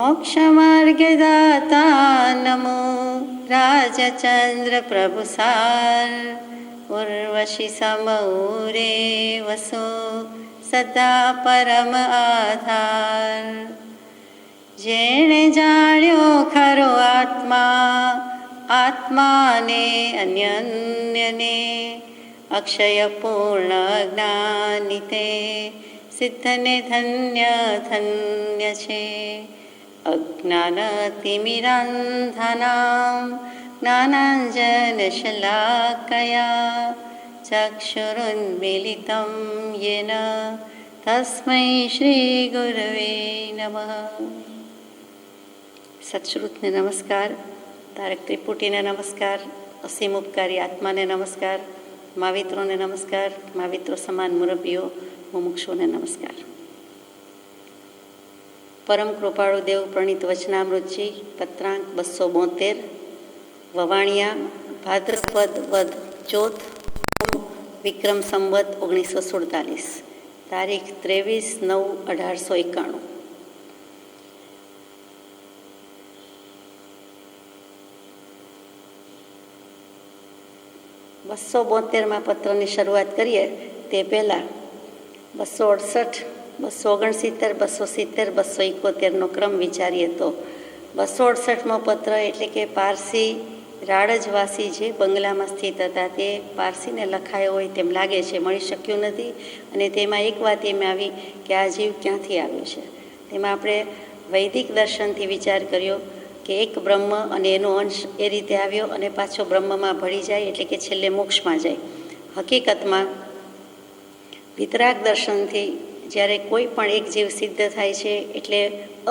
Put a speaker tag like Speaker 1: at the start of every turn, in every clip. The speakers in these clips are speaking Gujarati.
Speaker 1: मोक्षमार्गदाता नमो राजचंद्र प्रभुसार उर्वशी समूरे वसो सदा परम आधार। जेणे जाण्यो खरो आत्मा आत्माने अन्यन्यने अक्षय पूर्ण ज्ञानिते सिद्धने धन्य धन्य छे। अज्ञानतिमिरान्धानां ज्ञानाञ्जनशलाकया चक्षुरुन्मीलितं येन तस्मै श्रीगुरवे नमः। सत्श्रुतने नमस्कार, तारक त्रिपुटीने नमस्कार, असीम उपकारी आत्माने नमस्कार, महावित्रोने नमस्कार, महाविત્રો સમાન મુરબ્બીઓ મુમુક્ષુઓને નમસ્કાર। પરમ કૃપાળુ દેવ પ્રણીત વચનામૃતજી પત્રાંક 272 વવાણિયા ભાદ્રપદ વદ ચોથ વિક્રમ સંવત 1947 તારીખ 23/9/1891। બસો 272માં પત્રની શરૂઆત કરીએ તે પહેલાં 268, 269, 270, 271નો ક્રમ વિચારીએ તો 268મો પત્ર એટલે કે પારસી રાડજવાસી જે બંગલામાં સ્થિત હતા તે પારસીને લખાયો હોય તેમ લાગે છે, મળી શક્યું નથી। અને તેમાં એક વાત એમ આવી કે આ જીવ ક્યાંથી આવ્યો છે। તેમાં આપણે વૈદિક દર્શનથી વિચાર કર્યો કે એક બ્રહ્મ અને એનો અંશ એ રીતે આવ્યો અને પાછો બ્રહ્મમાં ભળી જાય એટલે કે છેલ્લે મોક્ષમાં જાય। હકીકતમાં વિતરાગ દર્શનથી જ્યારે કોઈ પણ એક જીવ સિદ્ધ થાય છે એટલે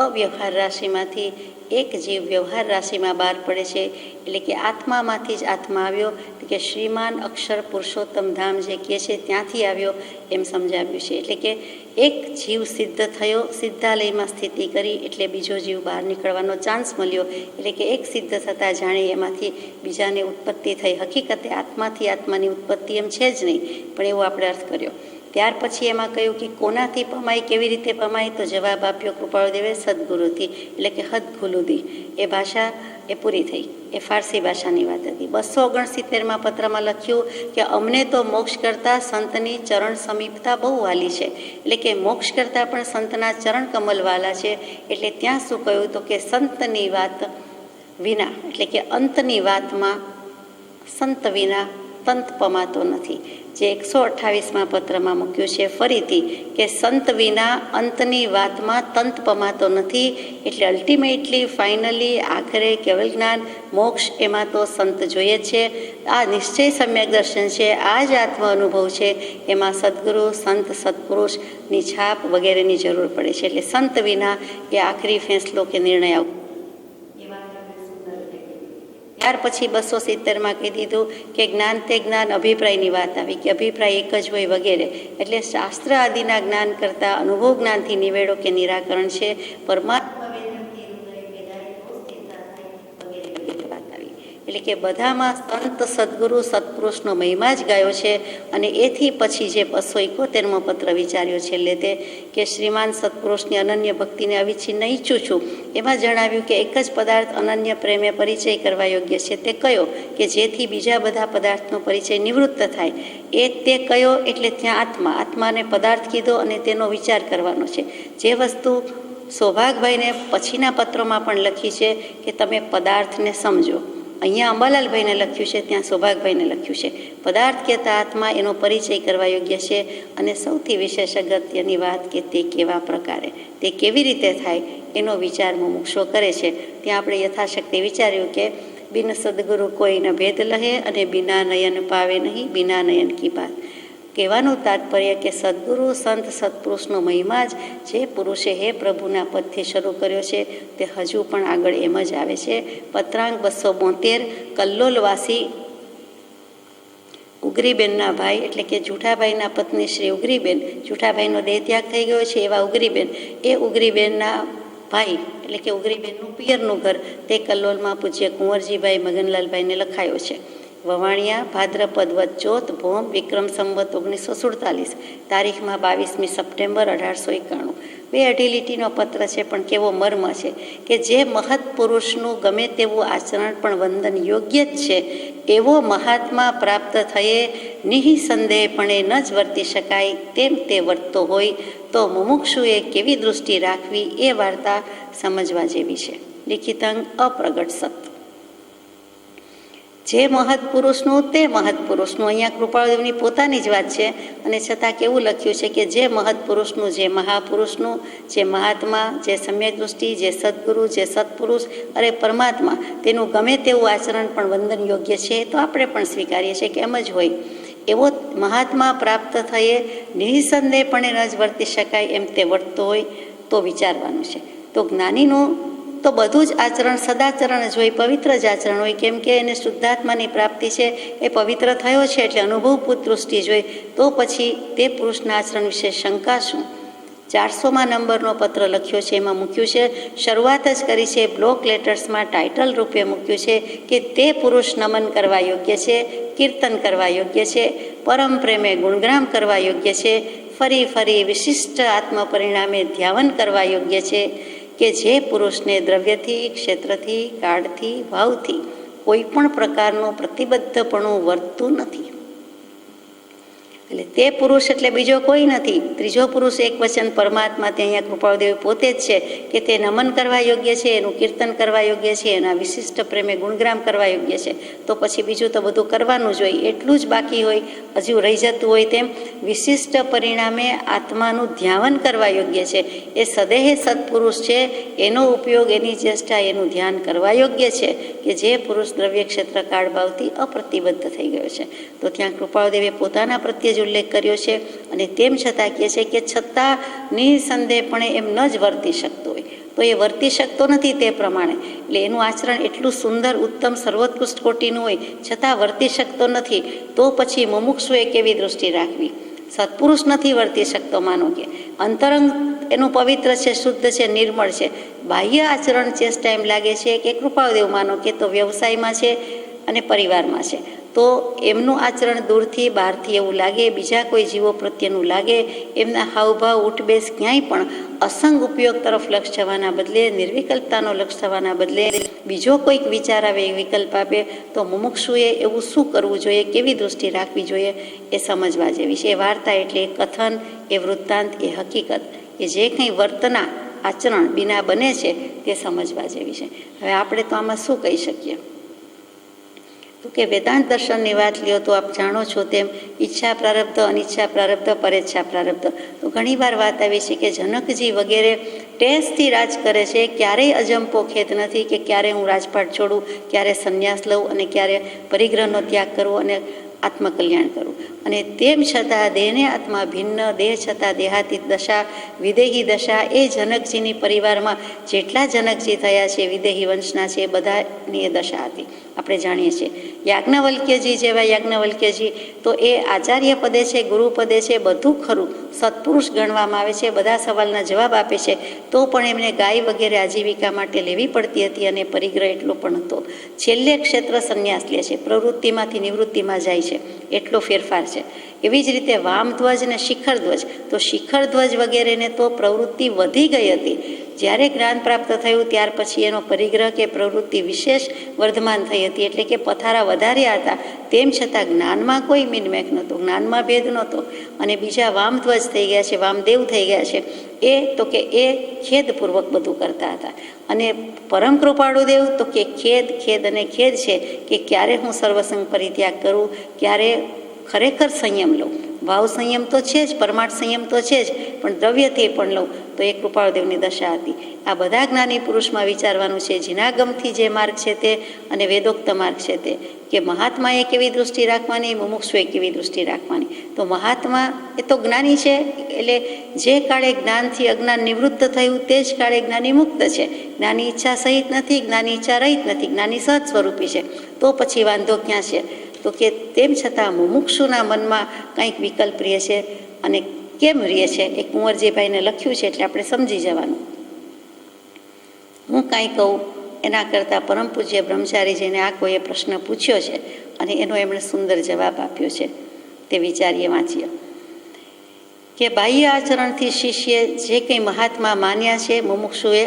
Speaker 1: અવ્યવહાર રાશિમાંથી એક જીવ વ્યવહાર રાશિમાં બહાર પડે છે, એટલે કે આત્મામાંથી જ આત્મા આવ્યો, કે શ્રીમાન અક્ષર પુરુષોત્તમ ધામ જે કહે છે ત્યાંથી આવ્યો એમ સમજાવ્યું છે। એટલે કે એક જીવ સિદ્ધ થયો, સિદ્ધાલયમાં સ્થિતિ કરી એટલે બીજો જીવ બહાર નીકળવાનો ચાન્સ મળ્યો, એટલે કે એક સિદ્ધ થતાં જાણે એમાંથી બીજાને ઉત્પત્તિ થઈ। હકીકતે આત્માથી આત્માની ઉત્પત્તિ એમ છે જ નહીં, પણ એવો આપણે અર્થ કર્યો। ત્યાર પછી એમાં કહ્યું કે કોનાથી પમાય, કેવી રીતે પમાય, તો જવાબ આપ્યો કૃપાળુદેવે સદગુરુથી, એટલે કે હદગુલુદી। એ ભાષા એ પૂરી થઈ, એ ફારસી ભાષાની વાત હતી। 269માં પત્રમાં લખ્યું કે અમને તો મોક્ષ કરતાં સંતની ચરણ સમીપતા બહુ વાલી છે, એટલે કે મોક્ષ કરતાં પણ સંતના ચરણ કમલ વાલા છે। એટલે ત્યાં શું કહ્યું તો કે સંતની વાત વિના, એટલે કે અંતની વાતમાં સંત વિના તંત પમાતો નથી। જે 128માં પત્રમાં મૂક્યું છે ફરીથી કે સંત વિના અંતની વાતમાં તંત પમાતો નથી, એટલે અલ્ટિમેટલી ફાઇનલી આખરે કેવલ જ્ઞાન મોક્ષ એમાં તો સંત જોઈએ છે। આ નિશ્ચય સમ્યક દર્શન છે, આ જ આત્મ અનુભવ છે, એમાં સદગુરુ સંત સત્પુરુષની છાપ વગેરેની જરૂર પડે છે। એટલે સંત વિના એ આખરી ફેંસલો કે નિર્ણય આવ। ત્યાર પછી 270માં કહી દીધું કે જ્ઞાન તે જ્ઞાન અભિપ્રાયની વાત આવી, કે અભિપ્રાય એક જ હોય વગેરે, એટલે શાસ્ત્ર આદિના જ્ઞાન કરતાં અનુભવ જ્ઞાનથી નિવેડો કે નિરાકરણ છે। પરમાત્મા એટલે કે બધામાં સંત સદગુરુ સત્પુરુષનો મહિમા જ ગાયો છે। અને એથી પછી જે 271મો પત્ર વિચાર્યો છેલ્લે તે કે શ્રીમાન સત્પુરુષની અનન્ય ભક્તિને અવિચ્છિન્ન ઈચ્છું છું, એમાં જણાવ્યું કે એક જ પદાર્થ અનન્ય પ્રેમે પરિચય કરવા યોગ્ય છે, તે કયો કે જેથી બીજા બધા પદાર્થનો પરિચય નિવૃત્ત થાય, એ તે કયો એટલે ત્યાં આત્માને પદાર્થ કીધો અને તેનો વિચાર કરવાનો છે। જે વસ્તુ સૌભાગભાઈને પછીના પત્રોમાં પણ લખી છે કે તમે પદાર્થને સમજો, અહીંયા અંબાલાલભાઈને લખ્યું છે, ત્યાં સૌભાગભાઈને લખ્યું છે। પદાર્થ કહેતા આત્મા એનો પરિચય કરવા યોગ્ય છે। અને સૌથી વિશેષ અગત્યની વાત કે તે કેવા પ્રકારે, તે કેવી રીતે થાય એનો વિચાર મુમુક્ષો કરે છે। ત્યાં આપણે યથાશક્તિ વિચાર્યું કે બિન સદગુરુ કોઈ ન ભેદ લહે અને બિના નયન પાવે નહીં બિના નયન કી બાત। કહેવાનું તાત્પર્ય કે સદગુરુ સંત સત્પુરુષનો મહિમા જ જે પુરુષે હે પ્રભુના પદથી શરૂ કર્યો છે તે હજુ પણ આગળ એમ જ આવે છે। પત્રાંક 272 કલ્લોલવાસી ઉગરીબેનના ભાઈ, એટલે કે જુઠાભાઈના પત્ની શ્રી ઉગરીબેન, જુઠાભાઈનો દેહ ત્યાગ થઈ ગયો છે એવા ઉગરીબેન, એ ઉગરીબેનના ભાઈ એટલે કે ઉગરીબેનનું પિયરનું ઘર તે કલ્લોલમાં પૂજ્ય કુંવરજીભાઈ મગનલાલભાઈને લખાયો છે। વવાણિયા ભાદ્રપદ વદ ચોથ ભોમ વિક્રમ સંવત 1947 તારીખમાં 22મી સપ્ટેમ્બર 1891। 2-2.5 લીટીનો પત્ર છે, પણ કેવો મર્મ છે કે જે મહત પુરુષનું ગમે તેવું આચરણ પણ વંદન યોગ્ય જ છે, એવો મહાત્મા પ્રાપ્ત થયે નિઃસંદેહપણે ન જ વર્તી શકાય તેમ તે વર્તતો હોય તો મુમુક્ષુએ કેવી દૃષ્ટિ રાખવી એ વાર્તા સમજવા જેવી છે. લિખિતંગ અપ્રગટ સત. જે મહત્પુરુષનું તે મહત્પુરુષનું, અહીંયા કૃપાળદેવની પોતાની જ વાત છે, અને છતાં કેવું લખ્યું છે કે જે મહત્પુરુષનું, જે મહાપુરુષનું, જે મહાત્મા, જે સમ્યક દૃષ્ટિ, જે સદગુરુ, જે સત્પુરુષ અરે પરમાત્મા, તેનું ગમે તેવું આચરણ પણ વંદન યોગ્ય છે, તો આપણે પણ સ્વીકારીએ છીએ કે એમ જ હોય. એવો મહાત્મા પ્રાપ્ત થયે નિઃસંદેહપણે ન જ વર્તી શકાય એમ તે વર્તતો હોય તો વિચારવાનું છે. તો જ્ઞાનીનું તો બધું જ આચરણ સદાચરણ જ હોય, પવિત્ર જ આચરણ હોય, કેમ કે એને શુદ્ધાત્માની પ્રાપ્તિ છે, એ પવિત્ર થયો છે એટલે અનુભવપૂત દૃષ્ટિ જ હોય. તો પછી તે પુરુષના આચરણ વિશે શંકા શું? 400મા નંબરનો પત્ર લખ્યો છે, એમાં મૂક્યું છે, શરૂઆત જ કરી છે, બ્લોક લેટર્સમાં ટાઇટલ રૂપે મૂક્યું છે કે તે પુરુષ નમન કરવા યોગ્ય છે, કીર્તન કરવા યોગ્ય છે, પરમ પ્રેમે ગુણગ્રામ કરવા યોગ્ય છે, ફરી ફરી વિશિષ્ટ આત્મ પરિણામે ધ્યાન કરવા યોગ્ય છે કે જે પુરુષને દ્રવ્યથી, ક્ષેત્રથી, કાળથી, ભાવથી કોઈ પણ પ્રકારનું પ્રતિબદ્ધપણું વર્તતું નથી. એટલે તે પુરુષ એટલે બીજો કોઈ નથી. ત્રીજો પુરુષ એક વચન પરમાત્મા તે અહીંયા કૃપાળદેવ પોતે જ છે કે તે નમન કરવા યોગ્ય છે, એનું કીર્તન કરવા યોગ્ય છે, એના વિશિષ્ટ પ્રેમે ગુણગ્રામ કરવા યોગ્ય છે. તો પછી બીજું તો બધું કરવાનું જ હોય, એટલું જ બાકી હોય, હજુ રહી જતું હોય તેમ વિશિષ્ટ પરિણામે આત્માનું ધ્યાન કરવા યોગ્ય છે. એ સદેહે સત્પુરુષ છે, એનો ઉપયોગ, એની ચેષ્ટા, એનું ધ્યાન કરવા યોગ્ય છે કે જે પુરુષ દ્રવ્ય ક્ષેત્ર કાળ ભાવથી અપ્રતિબદ્ધ થઈ ગયો છે. તો ત્યાં કૃપાળદેવે પોતાના પ્રત્યે ઉલ્લેખ કર્યો છે, અને તેમ છતાં કહે છે કે છતાં નિઃસંદેહપણે એમ ન જ વર્તી શકતો હોય, તો એ વર્તી શકતો નથી તે પ્રમાણે. એટલે એનું આચરણ એટલું સુંદર, ઉત્તમ, સર્વોત્કૃષ્ટ કોટીનું હોય છતાં વર્તી શકતો નથી, તો પછી મુમુક્ષુએ કેવી દૃષ્ટિ રાખવી? સત્પુરુષ નથી વર્તી શકતો, માનો કે અંતરંગ એનું પવિત્ર છે, શુદ્ધ છે, નિર્મળ છે, બાહ્ય આચરણ ચેષ્ટા એમ લાગે છે કે કૃપાળદેવ માનો કે તો વ્યવસાયમાં છે અને પરિવારમાં છે, તો એમનું આચરણ દૂરથી બહારથી એવું લાગે, બીજા કોઈ જીવો પ્રત્યેનું લાગે, એમના હાવભાવ ઉઠબેસ ક્યાંય પણ અસંગ ઉપયોગ તરફ લક્ષ જવાના બદલે, નિર્વિકલ્પતાનો લક્ષ થવાના બદલે બીજો કોઈક વિચાર આવે, વિકલ્પ આપે, તો મુમુક્ષુએ એવું શું કરવું જોઈએ, કેવી દૃષ્ટિ રાખવી જોઈએ, એ સમજવા જેવી છે. એ વાર્તા એટલે એ કથન, એ વૃત્તાંત, એ હકીકત, એ જે કંઈ વર્તના આચરણ બીના બને છે તે સમજવા જેવી છે. હવે આપણે તો આમાં શું કહી શકીએ? તો કે વેદાંત દર્શનની વાત લ્યો તો આપ જાણો છો તેમ ઈચ્છા પ્રારબ્ધ, અનિચ્છા પ્રારબ્ધ, પરેચ્છા પ્રારબ્ધ. તો ઘણીવાર વાત આવી છે કે જનકજી વગેરે ટેસ્ટથી રાજ કરે છે, ક્યારેય અજંપો ખેત નથી કે ક્યારે હું રાજપાટ છોડું, ક્યારે સંન્યાસ લઉં અને ક્યારે પરિગ્રહનો ત્યાગ કરવો અને આત્મકલ્યાણ કરવું. અને તેમ છતાં દેહને આત્મા ભિન્ન, દેહ છતાં દેહાતીત દશા, વિદેહી દશા, એ જનકજીની પરિવારમાં જેટલા જનકજી થયા છે, વિદેહી વંશના છે, બધાની એ દશા હતી, આપણે જાણીએ છીએ. યાજ્ઞવલ્ક્યજી જેવા યાજ્ઞવલ્ક્યજી તો એ આચાર્ય પદે છે, ગુરુ પદે છે, બધું ખરું, સત્પુરુષ ગણવામાં આવે છે, બધા સવાલના જવાબ આપે છે, તો પણ એમને ગાય વગેરે આજીવિકા માટે લેવી પડતી હતી અને પરિગ્રહ એટલો પણ હતો. છેલ્લે ક્ષેત્ર સંન્યાસ લે છે, પ્રવૃત્તિમાંથી નિવૃત્તિમાં જાય છે, એટલો ફેરફાર છે. એવી જ રીતે વામધ્વજ અને શિખરધ્વજ, તો શિખરધ્વજ વગેરેને તો પ્રવૃત્તિ વધી ગઈ હતી. જ્યારે જ્ઞાન પ્રાપ્ત થયું ત્યાર પછી એનો પરિગ્રહ કે પ્રવૃત્તિ વિશેષ વર્ધમાન થઈ હતી, એટલે કે પથારા વધાર્યા હતા, તેમ છતાં જ્ઞાનમાં કોઈ મિનમેક નહોતો, જ્ઞાનમાં ભેદ નહોતો. અને બીજા વામધ્વજ થઈ ગયા છે, વામદેવ થઈ ગયા છે, એ તો કે એ ખેદપૂર્વક બધું કરતા હતા. અને પરમ કૃપાળુદેવ તો કે ખેદ અને ખેદ છે કે ક્યારે હું સર્વસંગ પરિત્યાગ કરું, ક્યારે ખરેખર સંયમ લઉં. ભાવ સંયમ તો છે જ, પરમાર્થ સંયમ તો છે જ, પણ દ્રવ્યથી પણ લઉં, તો એ કૃપાળદેવની દશા હતી. આ બધા જ્ઞાની પુરુષમાં વિચારવાનું છે, જીનાગમથી જે માર્ગ છે તે અને વેદોક્ત માર્ગ છે તે, કે મહાત્માએ કેવી દૃષ્ટિ રાખવાની, મુમુક્ષુએ કેવી દૃષ્ટિ રાખવાની. તો મહાત્મા એ તો જ્ઞાની છે, એટલે જે કાળે જ્ઞાનથી અજ્ઞાન નિવૃત્ત થયું તે જ કાળે જ્ઞાની મુક્ત છે. જ્ઞાની ઈચ્છા સહિત નથી, જ્ઞાની ઈચ્છા રહિત નથી, જ્ઞાની સહજ સ્વરૂપી છે. તો પછી વાંધો ક્યાં છે? તો કે તેમ છતાં મુમુક્ષુના મનમાં કંઈક વિકલ્પ રહે છે, અને કેમ રહે છે એ કુંવરજીભાઈને લખ્યું છે, એટલે આપણે સમજી જવાનું. હું કાંઈ કહું એના કરતાં પરમ પૂજ્ય બ્રહ્મચારીજીને આ કોઈએ પ્રશ્ન પૂછ્યો છે અને એનો એમણે સુંદર જવાબ આપ્યો છે, તે વિચારીએ, વાંચીએ. કે બાહ્ય આચરણથી શિષ્ય જે કંઈ મહાત્મા માન્યા છે, મુમુક્ષુએ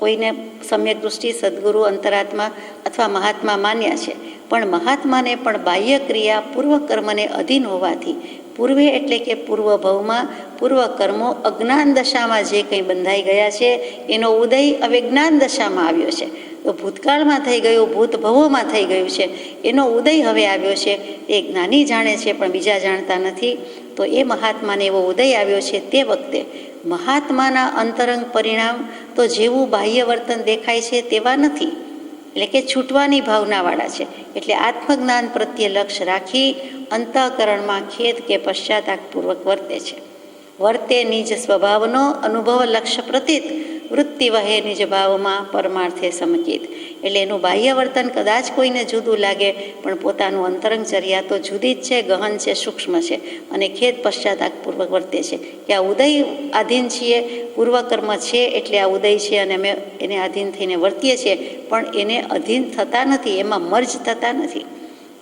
Speaker 1: કોઈને સમ્યક દૃષ્ટિ, સદગુરુ, અંતરાત્મા અથવા મહાત્મા માન્યા છે, પણ મહાત્માને પણ બાહ્ય ક્રિયા પૂર્વકર્મને અધીન હોવાથી પૂર્વે એટલે કે પૂર્વ ભવમાં પૂર્વકર્મો અજ્ઞાન દશામાં જે કંઈ બંધાઈ ગયા છે એનો ઉદય હવે જ્ઞાન દશામાં આવ્યો છે. તો ભૂતકાળમાં થઈ ગયું, ભૂતભવોમાં થઈ ગયું છે, એનો ઉદય હવે આવ્યો છે. એ જ્ઞાની જાણે છે પણ બીજા જાણતા નથી. તો એ મહાત્માને એવો ઉદય આવ્યો છે. તે વખતે મહાત્માના અંતરંગ પરિણામ તો જેવું બાહ્ય વર્તન દેખાય છે તેવા નથી, એટલે કે છૂટવાની ભાવનાવાળા છે. એટલે આત્મજ્ઞાન પ્રત્યે લક્ષ્ય રાખી અંતઃકરણમાં ખેદ કે પશ્ચાતાપૂર્વક વર્તે છે. વર્તે નિજ સ્વભાવનો અનુભવ લક્ષ્ય પ્રતીત, વૃત્તિ વહે નિજ ભાવમાં પરમાર્થે સમચિત. એટલે એનું બાહ્ય વર્તન કદાચ કોઈને જુદું લાગે પણ પોતાનું અંતરંગચર્યા તો જુદી જ છે, ગહન છે, સૂક્ષ્મ છે અને ખેદ પશ્ચાતાપૂર્વક વર્તે છે કે આ ઉદય આધીન છીએ, પૂર્વકર્મ છે એટલે આ ઉદય છે અને અમે એને આધીન થઈને વર્તીએ છીએ, પણ એને અધીન થતા નથી, એમાં મર્જ થતા નથી.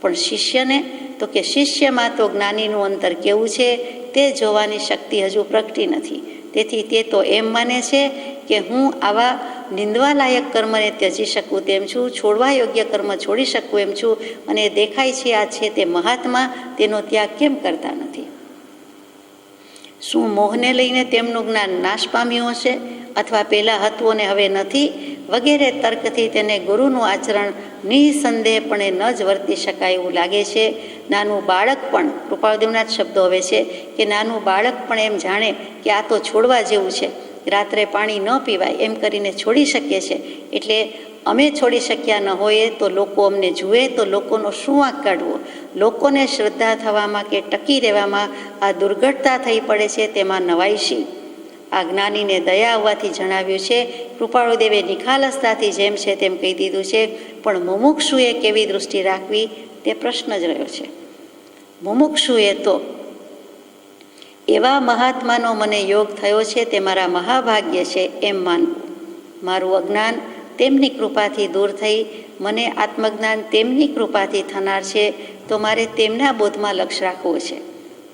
Speaker 1: પણ શિષ્યને તો કે શિષ્યમાં તો જ્ઞાનીનું અંતર કેવું છે તે જોવાની શક્તિ હજુ પ્રગટી નથી. તેથી તે તો એમ માને છે કે હું આવા નિંદવાલાયક કર્મને ત્યજી શકું તેમ છું, છોડવા યોગ્ય કર્મ છોડી શકું એમ છું, અને દેખાય છે આ છે તે મહાત્મા તેનો ત્યાગ કેમ કરતા નથી? શું મોહને લઈને તેમનું જ્ઞાન નાશ પામ્યું હશે અથવા પહેલાં હતું અને હવે નથી? વગેરે તર્કથી તેને ગુરુનું આચરણ નિસંદેહપણે ન જ વર્તી શકાય એવું લાગે છે. નાનું બાળક પણ, કૃપાળુદેવના જ શબ્દો હવે છે કે નાનું બાળક પણ એમ જાણે કે આ તો છોડવા જેવું છે, રાત્રે પાણી ન પીવાય એમ કરીને છોડી શકીએ છે. એટલે અમે છોડી શક્યા ન હોઈએ તો લોકો અમને જુએ તો લોકોનો શું વાંક કાઢવો? લોકોને શ્રદ્ધા થવામાં કે ટકી રહેવામાં આ દુર્ઘટતા થઈ પડે છે, તેમાં નવાઈશી. આ જ્ઞાનીને દયા આવવાથી જણાવ્યું છે. કૃપાળુદેવે નિખાલસતાથી જેમ છે તેમ કહી દીધું છે, પણ મુમુક્ષુએ કેવી દૃષ્ટિ રાખવી તે પ્રશ્ન જ રહ્યો છે. મુમુક્ષુએ તો એવા મહાત્માનો મને યોગ થયો છે તે મારા મહાભાગ્ય છે એમ માનવું. મારું અજ્ઞાન તેમની કૃપાથી દૂર થઈ મને આત્મજ્ઞાન તેમની કૃપાથી થનાર છે, તો મારે તેમના બોધમાં લક્ષ્ય રાખવું છે.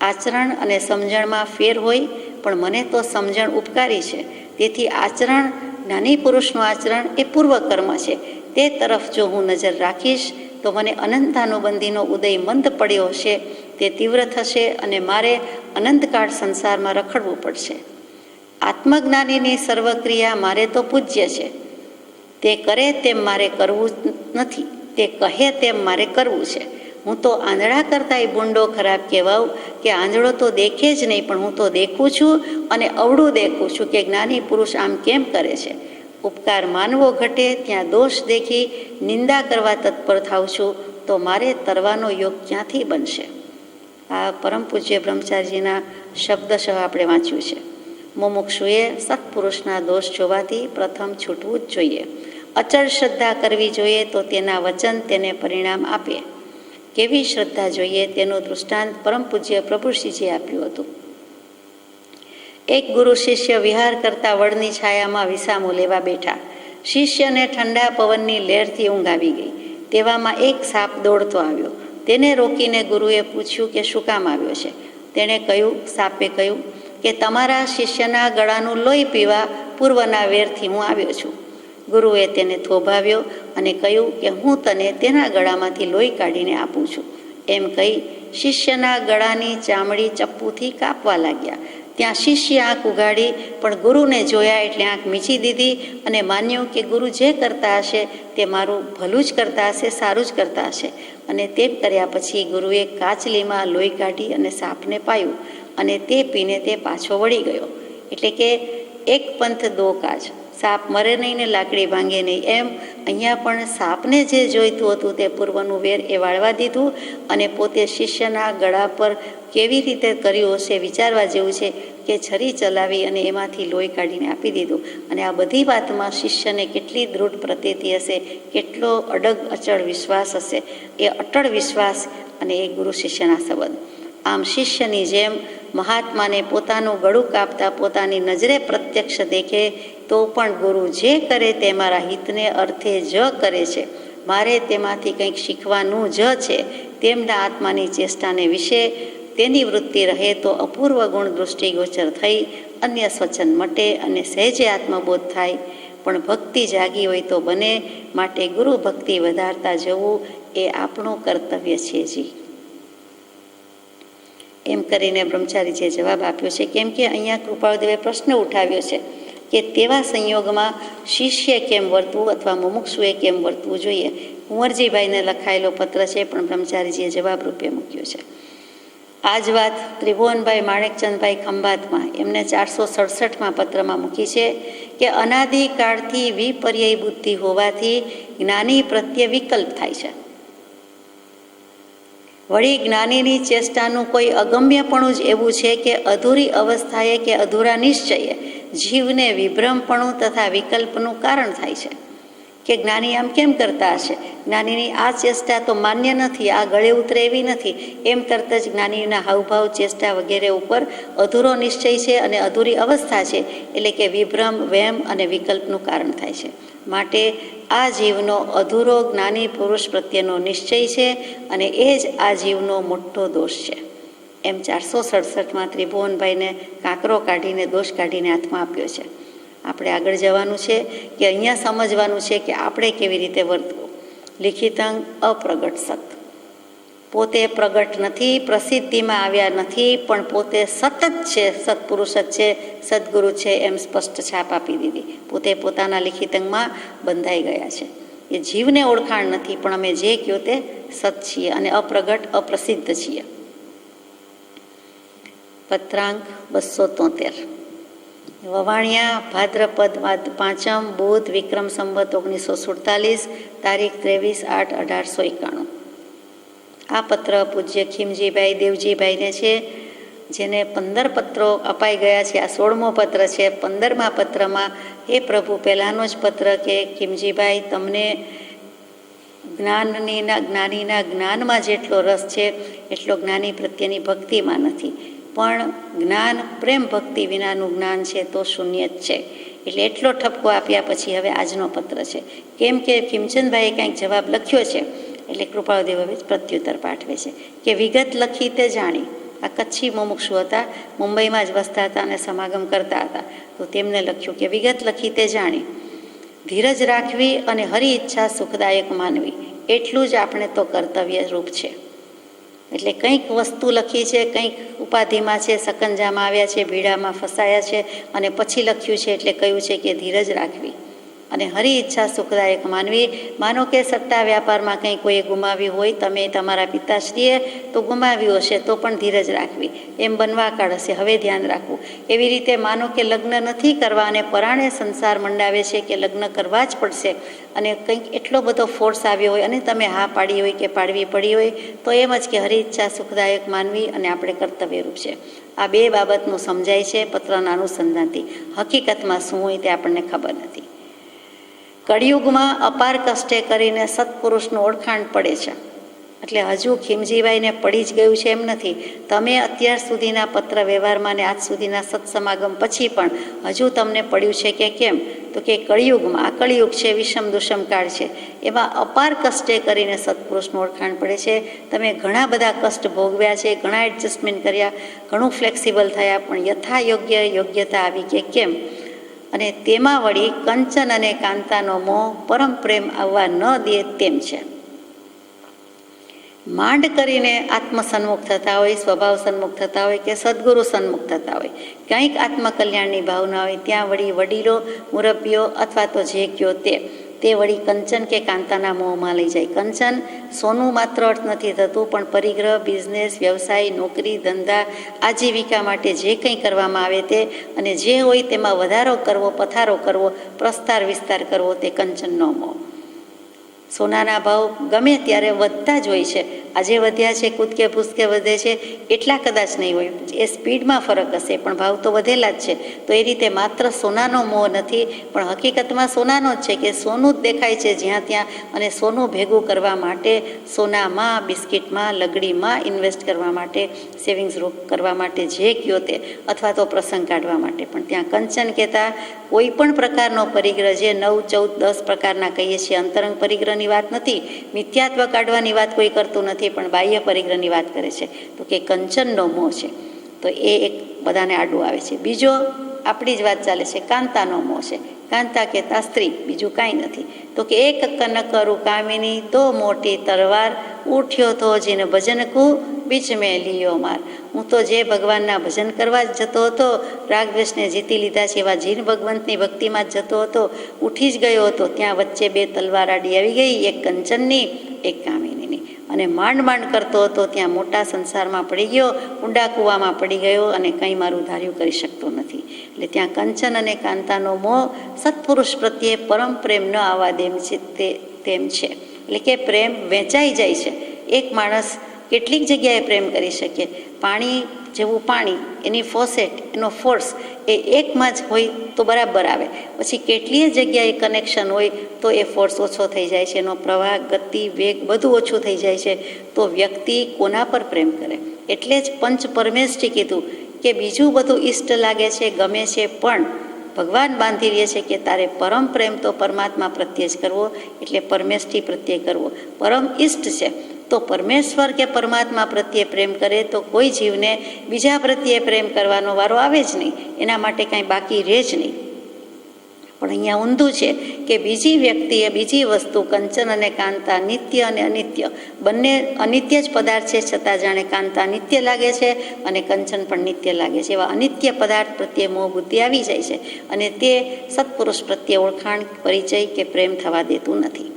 Speaker 1: આચરણ અને સમજણમાં ફેર હોય પણ મને તો સમજણ ઉપકારી છે. તેથી આચરણ, જ્ઞાની પુરુષનું આચરણ એ પૂર્વકર્મ છે. તે તરફ જો હું નજર રાખીશ તો મને અનંતાનુબંધીનો ઉદય મંદ પડ્યો હશે તે તીવ્ર થશે અને મારે અનંતકાળ સંસારમાં રખડવું પડશે. આત્મજ્ઞાનીની સર્વક્રિયા મારે તો પૂજ્ય છે. તે કરે તેમ મારે કરવું નથી, તે કહે તેમ મારે કરવું છે. હું તો આંધળા કરતાંય ભૂંડો ખરાબ કહેવાઉં કે આંધળો તો દેખે જ નહીં, પણ હું તો દેખું છું અને અવળું દેખું છું કે જ્ઞાની પુરુષ આમ કેમ કરે છે. ઉપકાર માનવો ઘટે ત્યાં દોષ દેખી નિંદા કરવા તત્પર થાઉં છું, તો મારે તરવાનો યોગ ક્યાંથી બનશે? આ પરમ પૂજ્ય બ્રહ્મચારીજીના શબ્દશઃ આપણે વાંચ્યું છે. મુમુક્ષુએ સત્પુરુષના દોષ જોવાથી પ્રથમ છૂટવું જ જોઈએ. અચળ શ્રદ્ધા કરવી જોઈએ તો તેના વચન તેને પરિણામ આપે. કેવી શ્રદ્ધા જોઈએ તેનું દૃષ્ટાંત પરમ પૂજ્ય પ્રભુશ્રીજીએ આપ્યું હતું. એક ગુરુ શિષ્ય વિહાર કરતા વડની છાયામાં વિસામો લેવા બેઠા. શિષ્યને ઠંડા પવનની લહેરથી ઊંઘ આવી ગઈ. તેવામાં એક સાપ દોડતો આવ્યો. તેને રોકીને ગુરુએ પૂછ્યું કે શું કામ આવ્યો છે? તેણે કહ્યું, સાપે કહ્યું કે તમારા શિષ્યના ગળાનું લોહી પીવા પૂર્વના વેરથી હું આવ્યો છું. ગુરુએ તેને થોભાવ્યો અને કહ્યું કે હું તને તેના ગળામાંથી લોહી કાઢીને આપું છું. એમ કહી શિષ્યના ગળાની ચામડી ચપ્પુથી કાપવા લાગ્યા. ત્યાં શિષ્ય આંખ ઉગાડી પણ ગુરુને જોયા એટલે આંખ મીચી દીધી અને માન્યું કે ગુરુ જે કરતા હશે તે મારું ભલું જ કરતા હશે, સારું જ કરતા હશે. અને તેમ કર્યા પછી ગુરુએ કાચલીમાં લોહી કાઢી અને સાપને પાયું અને તે પીને તે પાછો વળી ગયો. એટલે કે એક પંથ દો કાજ, સાપ મરે નહીં ને લાકડી ભાંગે નહીં. એમ અહીંયા પણ સાપને જે જોઈતું હતું તે પૂર્વનું વેર એ વાળવા દીધું અને પોતે શિષ્યના ગળા પર કેવી રીતે કર્યું હશે વિચારવા જેવું છે કે છરી ચલાવી અને એમાંથી લોહી કાઢીને આપી દીધું. અને આ બધી વાતમાં શિષ્યને કેટલી દૃઢ પ્રતીતિ હશે, કેટલો અડગ અચળ વિશ્વાસ હશે. એ અટળ વિશ્વાસ અને એ ગુરુ શિષ્યના સંબંધ. આમ શિષ્યની જેમ મહાત્માને પોતાનું ગળું કાપતા પોતાની નજરે પ્રત્યક્ષ દેખે તો પણ ગુરુ જે કરે તે મારા હિતને અર્થે જ કરે છે, મારે તેમાંથી કંઈક શીખવાનું જ છે. તેમના આત્માની ચેષ્ટાને વિશે તેની વૃત્તિ રહે તો અપૂર્વ ગુણ દૃષ્ટિગોચર થઈ અન્ય સ્વચન મટે અને સહેજે આત્મબોધ થાય. પણ ભક્તિ જાગી હોય તો બને, માટે ગુરુ ભક્તિ વધારતા જવું એ આપણું કર્તવ્ય છે જી. એમ કરીને બ્રહ્મચારીજીએ જવાબ આપ્યો છે. કેમ કે અહીંયા કૃપાળુદેવે પ્રશ્ન ઉઠાવ્યો છે કે તેવા સંયોગમાં શિષ્ય કેમ વર્તવું અથવા મુમુક્ષુએ કેમ વર્તવું જોઈએ. કુંવરજીભાઈને લખાયેલો પત્ર છે, પણ બ્રહ્મચારીજીએ જવાબ રૂપે મૂક્યો છે. આ જ વાત ત્રિભુવનભાઈ માણેકચંદભાઈ ખંભાતમાં એમને 467માં પત્રમાં મૂકી છે કે અનાદિકાળથી વિપર્યય બુદ્ધિ હોવાથી જ્ઞાની પ્રત્યે વિકલ્પ થાય છે. વળી જ્ઞાનીની ચેષ્ટાનું કોઈ અગમ્યપણું જ એવું છે કે અધૂરી અવસ્થાએ કે અધૂરા નિશ્ચયે જીવને વિભ્રમપણું તથા વિકલ્પનું કારણ થાય છે. કે જ્ઞાની આમ કેમ કરતા હશે, જ્ઞાનીની આ ચેષ્ટા તો માન્ય નથી, આ ગળે ઉતરે એવી નથી, એમ તરત જ જ્ઞાનીના હાવભાવ ચેષ્ટા વગેરે ઉપર અધૂરો નિશ્ચય છે અને અધૂરી અવસ્થા છે, એટલે કે વિભ્રમ, વહેમ અને વિકલ્પનું કારણ થાય છે. માટે આ જીવનો અધૂરો જ્ઞાની પુરુષ પ્રત્યેનો નિશ્ચય છે અને એ જ આ જીવનો મોટો દોષ છે. એમ 467માં ત્રિભુવનભાઈને કાંકરો કાઢીને દોષ કાઢીને હાથમાં આપ્યો છે. આપણે આગળ જવાનું છે કે અહીંયા સમજવાનું છે કે આપણે કેવી રીતે વર્તવું. લિખિતંગ અપ્રગટ સત, પોતે પ્રગટ નથી, પ્રસિદ્ધિમાં આવ્યા નથી, પણ પોતે સતત છે, સત્પુરુષ જ છે, સદગુરુ છે, એમ સ્પષ્ટ છાપ આપી દીધી. પોતે પોતાના લિખિતંગમાં બંધાઈ ગયા છે. એ જીવને ઓળખાણ નથી, પણ અમે જે કહ્યું તે સત છીએ અને અપ્રગટ અપ્રસિદ્ધ છીએ. પત્રાંક 273. વવાણિયા ભાદ્રપદ 5 બુધ વિક્રમ સંવત 1947, તારીખ 23/8/1891. આ પત્ર પૂજ્ય ખીમજીભાઈ દેવજીભાઈને છે, જેને 15 પત્રો અપાઈ ગયા છે. આ 16મો પત્ર છે. 15મા પત્રમાં એ પ્રભુ પહેલાંનો જ પત્ર કે ખીમજીભાઈ, તમને જ્ઞાનીના જ્ઞાનમાં જેટલો રસ છે એટલો જ્ઞાની પ્રત્યેની ભક્તિમાં નથી. પણ જ્ઞાન પ્રેમ ભક્તિ વિનાનું જ્ઞાન છે તો શૂન્ય જ છે. એટલે એટલો ઠપકો આપ્યા પછી હવે આજનો પત્ર છે. કેમ કે ખીમચંદભાઈએ કંઈક જવાબ લખ્યો છે, એટલે કૃપાળુદેવ હવે પ્રત્યુત્તર પાઠવે છે કે વિગત લખી તે જાણી. આ કચ્છી મુમુક્ષુ હતા, મુંબઈમાં જ વસતા હતા અને સમાગમ કરતા હતા. તો તેમને લખ્યું કે વિગત લખી તે જાણી, ધીરજ રાખવી અને હરિ ઈચ્છા સુખદાયક માનવી, એટલું જ આપણે તો કર્તવ્ય રૂપ છે. એટલે કંઈક વસ્તુ લખી છે, કંઈક ઉપાધિમાં છે, સકંજામાં આવ્યા છે, ભીડામાં ફસાયા છે અને પછી લખ્યું છે. એટલે કહ્યું છે કે ધીરજ રાખવી અને હરિ ઈચ્છા સુખદાયક માનવી. માનો કે સટ્ટા વ્યાપારમાં કંઈ કોઈએ ગુમાવ્યું હોય, તમે તમારા પિતાશ્રીએ તો ગુમાવ્યું હશે, તો પણ ધીરજ રાખવી. એમ બનવા કાળ હશે, હવે ધ્યાન રાખવું. એવી રીતે માનો કે લગ્ન નથી કરવા અને પરાણે સંસાર મંડાવે છે કે લગ્ન કરવા જ પડશે અને કંઈક એટલો બધો ફોર્સ આવ્યો હોય અને તમે હા પાડી હોય કે પાડવી પડી હોય, તો એમ જ કે હરિ ઈચ્છા સુખદાયક માનવી અને આપણે કર્તવ્યરૂપ છે. આ બે બાબતનું સમજાય છે પત્રના અનુસંધાનથી. હકીકતમાં શું હોય તે આપણને ખબર નથી. કળિયુગમાં અપાર કષ્ટે કરીને સત્પુરુષનું ઓળખાણ પડે છે. એટલે હજુ ખીમજીભાઈને પડી જ ગયું છે એમ નથી. તમે અત્યાર સુધીના પત્ર વ્યવહારમાં ને આજ સુધીના સત્સમાગમ પછી પણ હજુ તમને પડ્યું છે કે કેમ? તો કે કળિયુગમાં, આ કળિયુગ છે, વિષમ દુષમ કાળ છે, એમાં અપાર કષ્ટે કરીને સત્પુરુષનું ઓળખાણ પડે છે. તમે ઘણા બધા કષ્ટ ભોગવ્યા છે, ઘણા એડજસ્ટમેન્ટ કર્યા, ઘણું ફ્લેક્સિબલ થયા, પણ યથા યોગ્ય યોગ્યતા આવી કે કેમ? અને તેમાં વળી કંચન અને કાંતાનો મોહ પરમ પ્રેમ આવવા ન દે તેમ છે. માંડ કરીને આત્મસન્મુખ થતા હોય, સ્વભાવ સન્મુખ થતા હોય કે સદગુરુ સન્મુખ થતા હોય, કંઈક આત્મકલ્યાણની ભાવના હોય, ત્યાં વળી વડીલો, મુરબ્બીઓ અથવા તો જે કયો તે વળી કંચન કે કાંતાના મોહમાં લઈ જાય. કંચન સોનું માત્ર અર્થ નથી થતું, પણ પરિગ્રહ, બિઝનેસ, વ્યવસાય, નોકરી, ધંધા, આજીવિકા માટે જે કંઈ કરવામાં આવે તે, અને જે હોય તેમાં વધારો કરવો, પથારો કરવો, પ્રસ્તાર વિસ્તાર કરવો, તે કંચનનો મોહ. સોનાના ભાવ ગમે ત્યારે વધતા જ હોય છે. આજે વધ્યા છે, કૂદકે ભૂસકે વધે છે, એટલા કદાચ નહીં હોય, એ સ્પીડમાં ફરક હશે, પણ ભાવ તો વધેલા જ છે. તો એ રીતે માત્ર સોનાનો મોહ નથી, પણ હકીકતમાં સોનાનો જ છે કે સોનું જ દેખાય છે જ્યાં ત્યાં, અને સોનું ભેગું કરવા માટે સોનામાં, બિસ્કિટમાં, લગડીમાં ઇન્વેસ્ટ કરવા માટે, સેવિંગ્સ કરવા માટે જે કયો તે, અથવા તો પ્રસંગ કાઢવા માટે. પણ ત્યાં કંચન કહેતા કોઈ પણ પ્રકારનો પરિગ્રહ, જે 9, 14, 10 પ્રકારના કહીએ છીએ અંતરંગ પરિગ્રહની પરિગ્રહની વાત નથી, મિથ્યાત્વ કાઢવાની વાત કોઈ કરતું નથી, પણ બાહ્ય પરિગ્રહની વાત કરે છે. તો કે કંચનનો મોહ છે, તો એ એક બધાને આડું આવે છે. બીજો આપણી જ વાત ચાલે છે, કાંતાનો મોહ છે. કાંતા કહેતા સ્ત્રી, બીજું કાંઈ નથી. તો કે એક કન કરું કામિની તો મોટી તલવાર, ઉઠ્યો તો જેને ભજન કુ બીચ મેં લિયો માર. હું તો જે ભગવાનના ભજન કરવા જ જતો હતો, રાગ દ્વેષને જીતી લીધા છે એવા જીન ભગવંતની ભક્તિમાં જ જતો હતો, ઉઠી જ ગયો હતો, ત્યાં વચ્ચે બે તલવાર આડી આવી ગઈ, એક કંચનની એક કામિનીની, અને માંડ માંડ કરતો હતો, ત્યાં મોટા સંસારમાં પડી ગયો, ઊંડા કૂવામાં પડી ગયો, અને કંઈ મારું ધાર્યું કરી શકતો નથી. એટલે ત્યાં કંચન અને કાંતાનો મોહ સત્પુરુષ પ્રત્યે પરમ પ્રેમ ન આવવા દેમ છે તેમ છે. એટલે કે પ્રેમ વેચાઈ જાય છે. એક માણસ કેટલીક જગ્યાએ પ્રેમ કરી શકે, પાણી જેવું પાણી, એની ફોસેટ, એનો ફોર્સ એ એકમાં જ હોય તો બરાબર આવે, પછી કેટલીય જગ્યાએ કનેક્શન હોય તો એ ફોર્સ ઓછો થઈ જાય છે, એનો પ્રવાહ, ગતિ, વેગ બધું ઓછું થઈ જાય છે. તો વ્યક્તિ કોના પર પ્રેમ કરે? એટલે જ પંચ પરમેષ્ઠી કીધું કે બીજું બધું ઈષ્ટ લાગે છે, ગમે છે, પણ ભગવાન બાંધી રહે છે કે તારે પરમ પ્રેમ તો પરમાત્મા પ્રત્યે જ કરવો, એટલે પરમેષ્ઠી પ્રત્યે કરવો. પરમ ઈષ્ટ છે તો પરમેશ્વર કે પરમાત્મા પ્રત્યે પ્રેમ કરે તો કોઈ જીવને બીજા પ્રત્યે પ્રેમ કરવાનો વારો આવે જ નહીં, એના માટે કાંઈ બાકી રહે જ નહીં. પણ અહીંયા ઊંધું છે કે બીજી વ્યક્તિએ બીજી વસ્તુ, કંચન અને કાંતા, નિત્ય અને અનિત્ય, બંને અનિત્ય જ પદાર્થ છે, છતાં જાણે કાંતા નિત્ય લાગે છે અને કંચન પણ નિત્ય લાગે છે. એવા અનિત્ય પદાર્થ પ્રત્યે મોહ બુદ્ધિ આવી જાય છે, અને તે સત્પુરુષ પ્રત્યે ઓળખાણ, પરિચય કે પ્રેમ થવા દેતું નથી.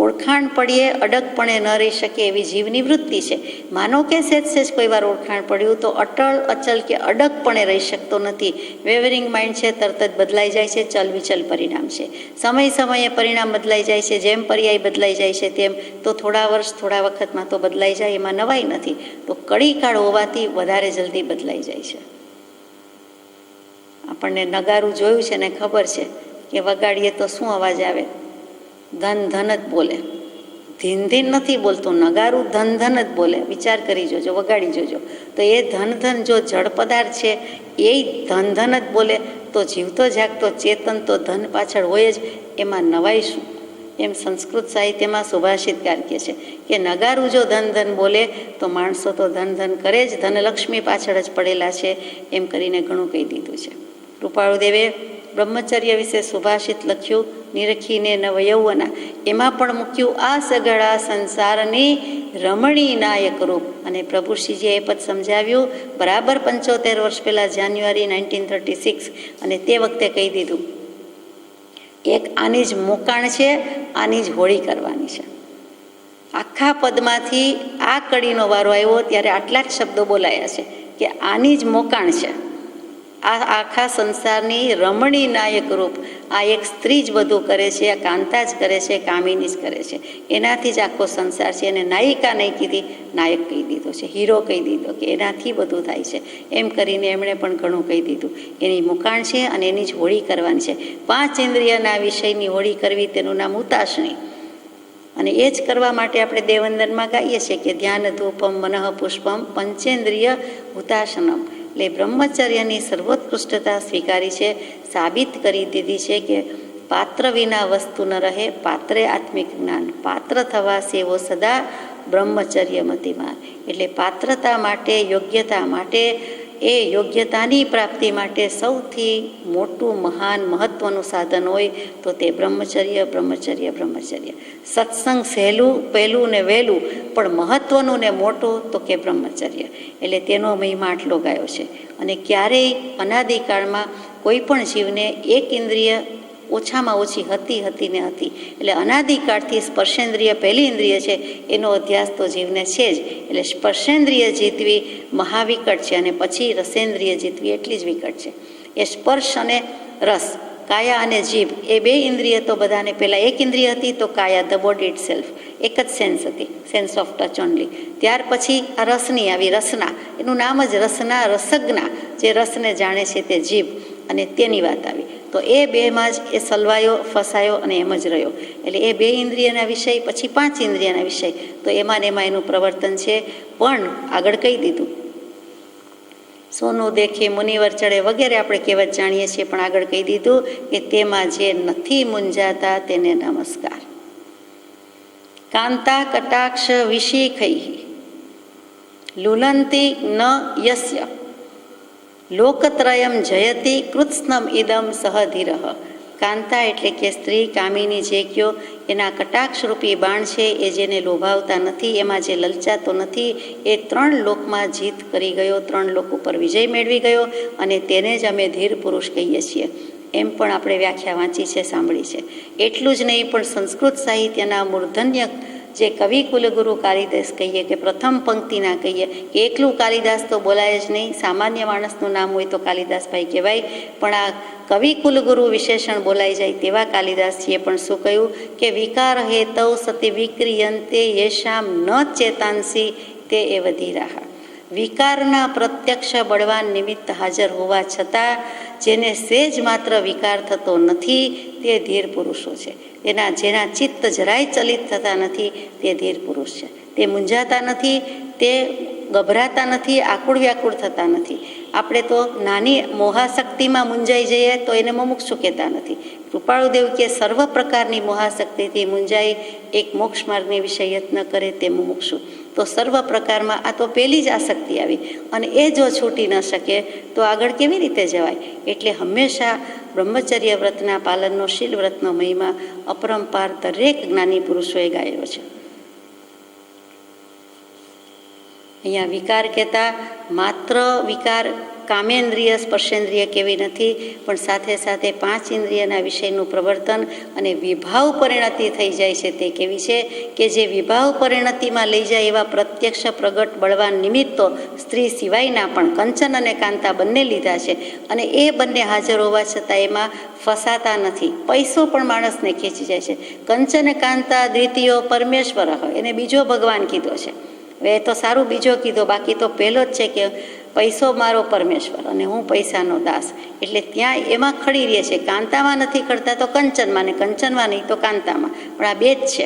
Speaker 1: ઓળખાણ પડીએ અડગપણે ન રહી શકે એવી જીવની વૃત્તિ છે. માનો કે સેજ સેજ કોઈ વાર ઓળખાણ પડ્યું તો અટળ, અચલ કે અડગપણે રહી શકતો નથી. વેવરિંગ માઇન્ડ છે, તરત જ બદલાઈ જાય છે, ચલવિચલ પરિણામ છે. સમય સમયે પરિણામ બદલાઈ જાય છે, જેમ પર્યાય બદલાઈ જાય છે તેમ, તો થોડા વર્ષ, થોડા વખતમાં તો બદલાઈ જાય, એમાં નવાઈ નથી. તો કડીકાળ હોવાથી વધારે જલ્દી બદલાઈ જાય છે. આપણને નગારું જોયું છે ને ખબર છે કે વગાડીએ તો શું અવાજ આવે? ધન ધન જ બોલે, ધીન ધીન નથી બોલતું, નગારું ધન ધન જ બોલે. વિચાર કરી જોજો, વગાડી જોજો. તો એ ધન ધન જો જળ પદાર્થ છે એ ધન ધન જ બોલે, તો જીવતો જાગતો ચેતન તો ધન પાછળ હોય જ, એમાં નવાઈ શું? એમ સંસ્કૃત સાહિત્યમાં સુભાષિતકાર કહે છે કે નગારું જો ધન ધન બોલે તો માણસો તો ધન ધન કરે જ, ધનલક્ષ્મી પાછળ જ પડેલા છે, એમ કરીને ઘણું કહી દીધું છે. કૃપાળુદેવે બ્રહ્મચર્ય વિશે સુભાષિત લખ્યું, નિરખીને નવ યૌવના, એમાં પણ મૂક્યું આ સઘળા સંસારની રમણી નાયક રૂપ. અને પ્રભુશ્રીજીએ એ પદ સમજાવ્યું બરાબર 75 વર્ષ પહેલાં, જાન્યુઆરી 1936, અને તે વખતે કહી દીધું એક આની જ મોકાણ છે, આની જ હોળી કરવાની છે. આખા પદમાંથી આ કડીનો વારો આવ્યો ત્યારે આટલા જ શબ્દો બોલાયા છે કે આની જ મોકાણ છે, આ આખા સંસારની રમણી નાયક રૂપ. આ એક સ્ત્રી જ બધું કરે છે, આ કાંતા જ કરે છે, કામિની જ કરે છે, એનાથી જ આખો સંસાર છે. એને નાયિકા નહીં કીધી, નાયક કહી દીધો છે, હીરો કહી દીધો, કે એનાથી બધું થાય છે. એમ કરીને એમણે પણ ઘણું કહી દીધું. એની મુકાણ છે અને એની જ હોળી કરવાની છે. 5 ઇન્દ્રિયના વિષયની હોળી કરવી, તેનું નામ ઉતાસણી. અને એ જ કરવા માટે આપણે દેવવંદનમાં ગાઈએ છીએ કે ધ્યાન ધૂપમ મનઃ પુષ્પમ પંચેન્દ્રિય હુતાશનમ. એટલે બ્રહ્મચર્યની સર્વોત્કૃષ્ટતા સ્વીકારી છે, સાબિત કરી દીધી છે કે પાત્ર વિના વસ્તુ ન રહે, પાત્રે આત્મિક જ્ઞાન, પાત્ર થવા સેવો સદા બ્રહ્મચર્ય મતિમાન. એટલે પાત્રતા માટે, યોગ્યતા માટે, એ યોગ્યતાની પ્રાપ્તિ માટે સૌથી મોટું મહાન મહત્વનું સાધન હોય તો તે બ્રહ્મચર્ય, બ્રહ્મચર્ય, બ્રહ્મચર્ય. સત્સંગ સહેલું, પહેલું ને વહેલું, પણ મહત્વનું ને મોટું તો કે બ્રહ્મચર્ય. એટલે તેનો મહિમા આટલો ગાયો છે. અને ક્યારેય અનાદિકાળમાં કોઈ પણ જીવને એક ઇન્દ્રિય ઓછામાં ઓછી હતી ને હતી. એટલે અનાદિકાળથી સ્પર્શેન્દ્રિય પહેલી ઇન્દ્રિય છે, એનો અધ્યાસ તો જીવને છે જ. એટલે સ્પર્શેન્દ્રિય જીતવી મહાવિકટ છે, અને પછી રસેન્દ્રિય જીતવી એટલી જ વિકટ છે. એ સ્પર્શ અને રસ, કાયા અને જીભ, એ 2 ઇન્દ્રિય તો બધાને પહેલાં એક ઇન્દ્રિય હતી તો કાયા, ધ બોડી ઇટ સેલ્ફ, એક જ સેન્સ હતી, સેન્સ ઓફ ટચ ઓનલી. ત્યાર પછી આ રસની આવી, રસના, એનું નામ જ રસના, રસજ્ઞા, જે રસને જાણે છે તે જીભ, અને તેની વાત આવી. તો એ 2માં જ એ સલવાયો, ફસાયો અને એમ જ રહ્યો. એટલે એ 2 ઇન્દ્રિયના વિષય, પછી 5 ઇન્દ્રિયના વિષય, તો એમાં ને એમાં એનું પ્રવર્તન છે. પણ આગળ કહી દીધું, સોનું દેખે મુનિવર ચડે વગેરે આપણે કહેવત જાણીએ છીએ, પણ આગળ કહી દીધું કે તેમાં જે નથી મૂંઝાતા તેને નમસ્કાર. કાંતા કટાક્ષ વિશિખૈ લુલંતી ન યસ્ય લોકત્રયમ જયતિ કૃત્સ્નમ ઇદમ સહધીરઃ. કાંતા એટલે કે સ્ત્રી, કામિની જે કયો એના કટાક્ષરૂપી બાણ છે એ જેને લોભાવતા નથી, એમાં જે લલચાતો નથી, એ 3 લોકમાં જીત કરી ગયો, 3 લોક ઉપર વિજય મેળવી ગયો, અને તેને જ અમે ધીર પુરુષ કહીએ છીએ. એમ પણ આપણે વ્યાખ્યા વાંચી છે, સાંભળી છે. એટલું જ નહીં, પણ સંસ્કૃત સાહિત્યના મૂર્ધન્ય જે કવિ કુલગુરુ કાલિદાસ કહીએ કે પ્રથમ પંક્તિના કહીએ કે એકલું કાલિદાસ તો બોલાય જ નહીં, સામાન્ય માણસનું નામ હોય તો કાલિદાસભાઈ કહેવાય, પણ આ કવિ કુલગુરુ વિશેષણ બોલાઈ જાય તેવા કાલિદાસજીએ પણ શું કહ્યું કે વિકાર હેતૌ સતિ વિક્રિયંતે યેશામ ન ચેતાંસી તે એવ ધીરાહ. વિકારના પ્રત્યક્ષ બળવાન નિમિત્ત હાજર હોવા છતાં જેને સેજ માત્ર વિકાર થતો નથી તે ધીર પુરુષો છે. જેના ચિત્ત જરાય ચલિત થતા નથી તે ધીર પુરુષ છે. તે મૂંઝાતા નથી, તે ગભરાતા નથી, આકુળ વ્યાકુળ થતા નથી. આપણે તો નાની મોહાશક્તિમાં મૂંઝાઈ જઈએ તો એને મુમુક્ષુ કહેતા નથી. કૃપાળુદેવ કે સર્વ પ્રકારની મોહાશક્તિથી મૂંઝાઈ એક મોક્ષ માર્ગની વિશે યત્ન કરે તે મુમુક્ષુ. તો સર્વ પ્રકારમાં આ તો પહેલી જ આસક્તિ આવી, અને એ જો છૂટી ન શકે તો આગળ કેવી રીતે જવાય? એટલે હંમેશા બ્રહ્મચર્ય વ્રતના પાલનનો, શીલ વ્રતનો મહિમા અપરંપાર દરેક જ્ઞાની પુરુષોએ ગાયેલો છે. અહીંયા વિકાર કહેતા માત્ર વિકાર કામેન્દ્રિય સ્પર્શેન્દ્રિય કેવી નથી, પણ સાથે સાથે 5 ઇન્દ્રિયના વિષયનું પ્રવર્તન અને વિભાવ પરિણતિ થઈ જાય છે તે કેવી છે કે જે વિભાવ પરિણતિમાં લઈ જાય એવા પ્રત્યક્ષ પ્રગટ બળવાન નિમિત્તો સ્ત્રી સિવાયના પણ કંચન અને કાંતા બંને લીધા છે, અને એ બંને હાજર હોવા છતાં એમાં ફસાતા નથી. પૈસો પણ માણસને ખેંચી જાય છે. કંચન કાંતા દ્વિતીયો પરમેશ્વર, એને બીજો ભગવાન કીધો છે. હવે એ તો સારું બીજો કીધો, બાકી તો પહેલો જ છે કે પૈસો મારો પરમેશ્વર અને હું પૈસાનો દાસ. એટલે ત્યાં એમાં ખડી રહે છે. કાંતામાં નથી ખડતા તો કંચનમાં, ને કંચનમાં નહીં તો કાંતામાં, પણ આ બે જ છે.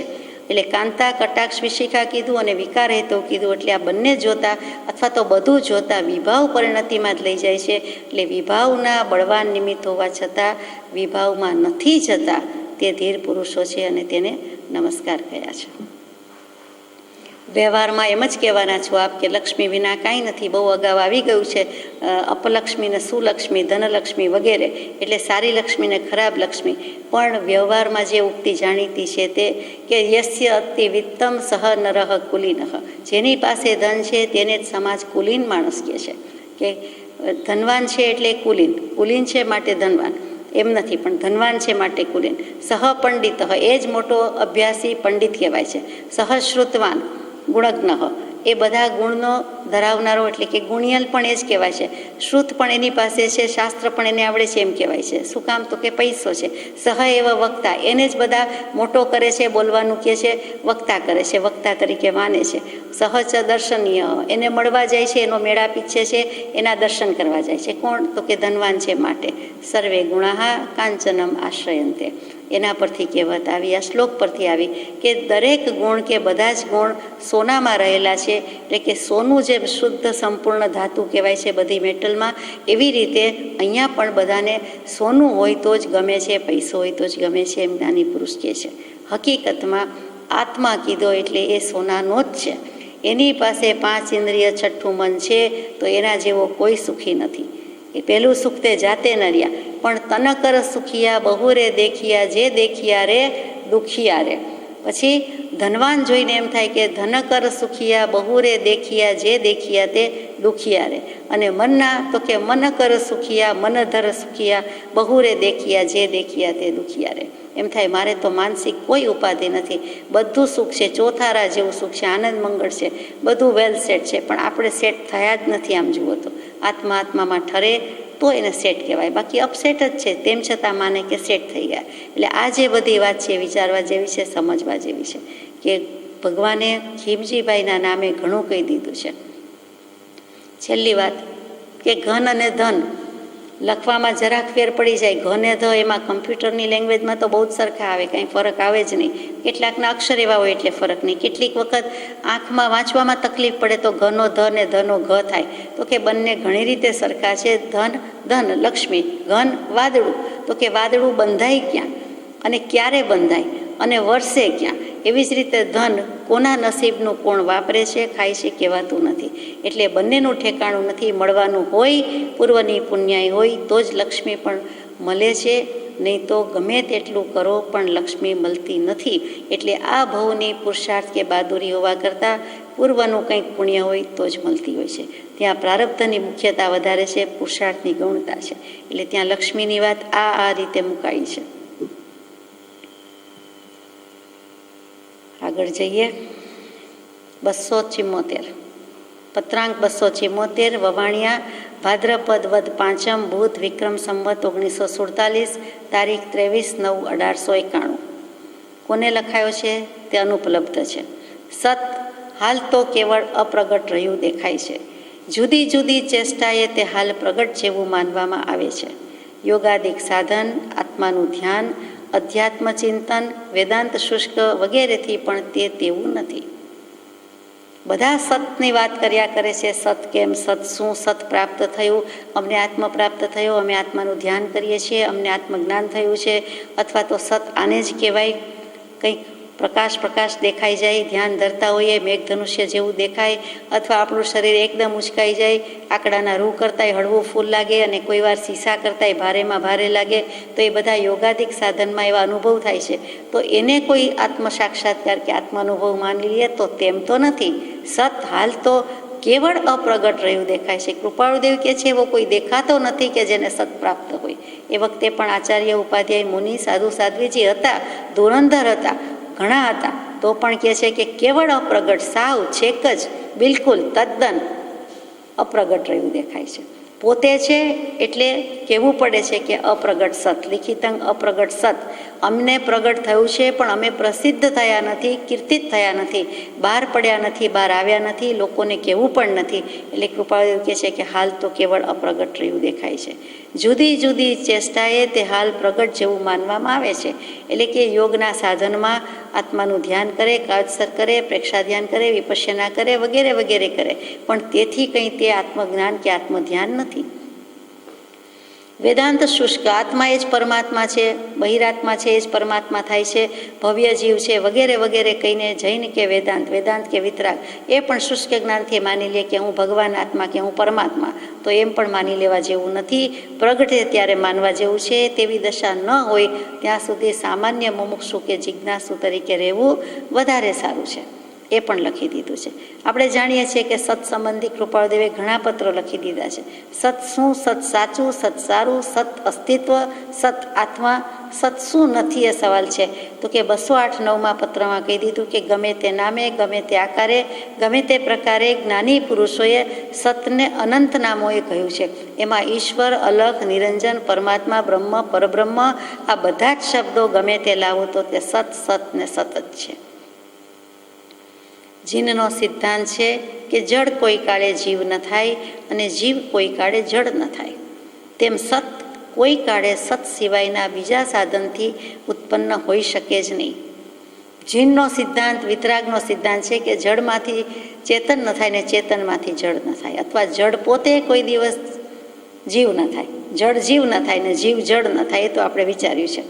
Speaker 1: એટલે કાંતા કટાક્ષ વિશિખા કીધું અને વિકાર હેતુ કીધું. એટલે આ બંને જોતા અથવા તો બધું જોતા વિભાવ પરિણતિમાં જ લઈ જાય છે. એટલે વિભાવના બળવાન નિમિત્ત હોવા છતાં વિભાવમાં નથી જતા તે ધીર પુરુષો છે, અને તેને નમસ્કાર કર્યા છે. વ્યવહારમાં એમ જ કહેવાના છો આપ કે લક્ષ્મી વિના કાંઈ નથી. બહુ અગાઉ આવી ગયું છે અપલક્ષ્મી ને સુલક્ષ્મી, ધનલક્ષ્મી વગેરે, એટલે સારી લક્ષ્મી ને ખરાબ લક્ષ્મી. પણ વ્યવહારમાં જે ઉક્તિ જાણીતી છે તે કે યસ્ય અતિ વિત્તમ સહ નરહ કુલીનઃ, જેની પાસે ધન છે તેને જ સમાજ કુલીન માણસ કહે છે. કે ધનવાન છે એટલે કુલીન, કુલીન છે માટે ધનવાન એમ નથી, પણ ધનવાન છે માટે કુલીન. સહ પંડિત, એ જ મોટો અભ્યાસી પંડિત કહેવાય છે. સહશ્રુતવાન ગુણજ્ઞ, એ બધા ગુણનો ધરાવનારો એટલે કે ગુણિયલ પણ એ જ કહેવાય છે. શ્રુત પણ એની પાસે છે, શાસ્ત્ર પણ એને આવડે છે એમ કહેવાય છે. શું કામ? તો કે પૈસો છે. સહ એવા વક્તા, એને જ બધા મોટો કરે છે, બોલવાનું કહે છે, વક્તા કરે છે, વક્તા તરીકે માને છે. સહજ દર્શનીય, એને મળવા જાય છે, એનો મેળાપ ઈચ્છે છે, એના દર્શન કરવા જાય છે. કોણ? તો કે ધનવાન છે માટે. સર્વે ગુણાહા કાંચનમ આશ્રયંતે, એના પરથી કહેવત આવી, આ શ્લોક પરથી આવી કે દરેક ગુણ કે બધા જ ગુણ સોનામાં રહેલા છે. એટલે કે સોનું જેમ શુદ્ધ સંપૂર્ણ ધાતુ કહેવાય છે બધી મેટલમાં, એવી રીતે અહીંયા પણ બધાને સોનું હોય તો જ ગમે છે, પૈસો હોય તો જ ગમે છે, એમ જ્ઞાની પુરુષ કહે છે. હકીકતમાં આત્મા કીધો એટલે એ સોનાનો જ છે. એની પાસે 5 ઇન્દ્રિય, 6ઠું મન છે, તો એના જેવો કોઈ સુખી નથી. એ પહેલું સુખ તે જાતે ન રહ્યા, પણ તનકર સુખિયા બહુરે દેખિયા, જે દેખિયા રે દુખિયા રે. પછી ધનવાન જોઈને એમ થાય કે ધનકર સુખિયા બહુરે દેખિયા, જે દેખિયા તે દુખિયા રે. અને મનના તો કે મનકર સુખિયા, મનધર સુખિયા બહુરે દેખિયા, જે દેખિયા તે દુખિયા રે. એમ થાય મારે તો માનસિક કોઈ ઉપાધિ નથી, બધું સુખ છે, ચોથારા જેવું સુખ છે, આનંદ મંગળ છે, બધું વેલ સેટ છે. પણ આપણે સેટ થયા જ નથી. આમ જુઓ તો આત્મા આત્મામાં ઠરે તો એને સેટ કહેવાય, બાકી અપસેટ જ છે. તેમ છતાં માને કે સેટ થઈ ગયા. એટલે આ જે બધી વાત છે વિચારવા જેવી છે, સમજવા જેવી છે કે ભગવાને ખીમજીભાઈના નામે ઘણું કહી દીધું છે. છેલ્લી વાત કે ઘન અને ધન લખવામાં જરાક ફેર પડી જાય. ઘને ધ એમાં કમ્પ્યુટરની લેંગ્વેજમાં તો બહુ જ સરખા આવે, કાંઈ ફરક આવે જ નહીં. કેટલાકના અક્ષર એવા હોય એટલે ફરક નહીં. કેટલીક વખત આંખમાં વાંચવામાં તકલીફ પડે તો ઘનો ધ ને ધનો ઘ થાય, તો કે બંને ઘણી રીતે સરખા છે. ધન ધન લક્ષ્મી, ઘન વાદળું, તો કે વાદળું બંધાય ક્યાં અને ક્યારે બંધાય અને વર્ષે ક્યાં, એવી જ રીતે ધન કોના નસીબનું કોણ વાપરે છે, ખાય છે, કહેવાતું નથી. એટલે બંનેનું ઠેકાણું નથી. મળવાનું હોય, પૂર્વની પુણ્યાય હોય તો જ લક્ષ્મી પણ મળે છે, નહીં તો ગમે તેટલું કરો પણ લક્ષ્મી મળતી નથી. એટલે આ ભવની પુરુષાર્થ કે બહાદુરી હોવા કરતાં પૂર્વનું કંઈક પુણ્ય હોય તો જ મળતી હોય છે. ત્યાં પ્રારબ્ધની મુખ્યતા વધારે છે, પુરુષાર્થની ગૌણતા છે. એટલે ત્યાં લક્ષ્મીની વાત આ રીતે મુકાઈ છે. આગળ જઈએ. 274 પત્રાંક 274 વવાણિયા ભાદ્રપદ વદ 5 બુધ વિક્રમ સંવત 1947 તારીખ 23/9/1891. કોને લખાયો છે તે અનુપલબ્ધ છે. સત હાલ તો કેવળ અપ્રગટ રહ્યું દેખાય છે. જુદી જુદી ચેષ્ટાએ તે હાલ પ્રગટ જેવું માનવામાં આવે છે. યોગાદિક સાધન, આત્માનું ધ્યાન, અધ્યાત્મ ચિંતન, વેદાંત શુષ્ક વગેરેથી પણ તે તેવું નથી. બધા સતની વાત કર્યા કરે છે. સત કેમ, સત શું, સત પ્રાપ્ત થયું, અમને આત્મ પ્રાપ્ત થયો, અમે આત્માનું ધ્યાન કરીએ છીએ, અમને આત્મજ્ઞાન થયું છે, અથવા તો સત આને જ કહેવાય. કંઈક પ્રકાશ દેખાઈ જાય, ધ્યાન ધરતા હોઈએ મેઘધનુષ્ય જેવું દેખાય, અથવા આપણું શરીર એકદમ ઉચકાઈ જાય, આંકડાના રૂ કરતાંય હળવું ફૂલ લાગે અને કોઈ વાર સીસા કરતાંય ભારેમાં ભારે લાગે, તો એ બધા યોગાદિક સાધનમાં એવા અનુભવ થાય છે. તો એને કોઈ આત્મ સાક્ષાત્કાર કે આત્માનુભવ માની લઈએ તો તેમ તો નથી. સત હાલ તો કેવળ અપ્રગટ રહ્યું દેખાય છે. કૃપાળુદેવ કહે છે એવો કોઈ દેખાતો નથી કે જેને સત પ્રાપ્ત હોય. એ વખતે પણ આચાર્ય, ઉપાધ્યાય, મુનિ, સાધુ સાધ્વીજી હતા, ધુરંધર હતા, ઘણા હતા, તો પણ કહે છે કે કેવળ અપ્રગટ, સાવ છેક જ, બિલકુલ તદ્દન અપ્રગટ રહ્યું દેખાય છે. પોતે છે એટલે કહેવું પડે છે કે અપ્રગટ સત, લિખિતંગ અપ્રગટ સત. અમને પ્રગટ થયું છે પણ અમે પ્રસિદ્ધ થયા નથી, કીર્તિત થયા નથી, બહાર પડ્યા નથી, બહાર આવ્યા નથી, લોકોને કહેવું પણ નથી. એટલે કૃપાળુદેવ કહે છે કે હાલ તો કેવળ અપ્રગટ રહ્યું દેખાય છે. જુદી જુદી ચેષ્ટાએ તે હાલ પ્રગટ જેવું માનવામાં આવે છે. એટલે કે યોગના સાધનમાં આત્માનું ધ્યાન કરે, કાળસર કરે, પ્રેક્ષા ધ્યાન કરે, વિપશ્યના કરે, વગેરે વગેરે કરે, પણ તેથી કંઈ તે આત્મજ્ઞાન કે આત્મધ્યાન નથી. વેદાંત શુષ્ક, આત્મા એ જ પરમાત્મા છે, બહિરાત્મા છે એ જ પરમાત્મા થાય છે, ભવ્ય જીવ છે, વગેરે વગેરે કહીને જૈન કે વેદાંત, વેદાંત કે વિતરાગ, એ પણ શુષ્ક જ્ઞાનથી માની લે કે હું ભગવાન આત્મા કે હું પરમાત્મા, તો એમ પણ માની લેવા જેવું નથી. પ્રગટે ત્યારે માનવા જેવું છે. તેવી દશા ન હોય ત્યાં સુધી સામાન્ય મુમુક્ષુ કે જિજ્ઞાસુ તરીકે રહેવું વધારે સારું છે. એ પણ લખી દીધું છે. આપણે જાણીએ છીએ કે સત સંબંધી કૃપાળુદેવે ઘણા પત્રો લખી દીધા છે. સત શું, સત સાચું, સત સારું, સત અસ્તિત્વ, સત આત્મા, સત શું નથી એ સવાલ છે. તો કે 208-9 પત્રમાં કહી દીધું કે ગમે તે નામે, ગમે તે આકારે, ગમે તે પ્રકારે જ્ઞાની પુરુષોએ સતને અનંત નામોએ કહ્યું છે. એમાં ઈશ્વર, અલખ, નિરંજન, પરમાત્મા, બ્રહ્મ, પરબ્રહ્મ, આ બધા જ શબ્દો ગમે તે લાવો તો તે સત, સત ને સત જ છે. જીનનો સિદ્ધાંત છે કે જડ કોઈ કાળે જીવ ન થાય અને જીવ કોઈ કાળે જડ ન થાય. તેમ સત કોઈ કાળે સત સિવાયના બીજા સાધનથી ઉત્પન્ન હોઈ શકે જ નહીં. જીનનો સિદ્ધાંત, વિતરાગનો સિદ્ધાંત છે કે જડમાંથી ચેતન ન થાય ને ચેતનમાંથી જડ ન થાય, અથવા જડ પોતે કોઈ દિવસ જીવ ન થાય, જડ જીવ ન થાય ને જીવ જડ ન થાય. એ તો આપણે વિચાર્યું છે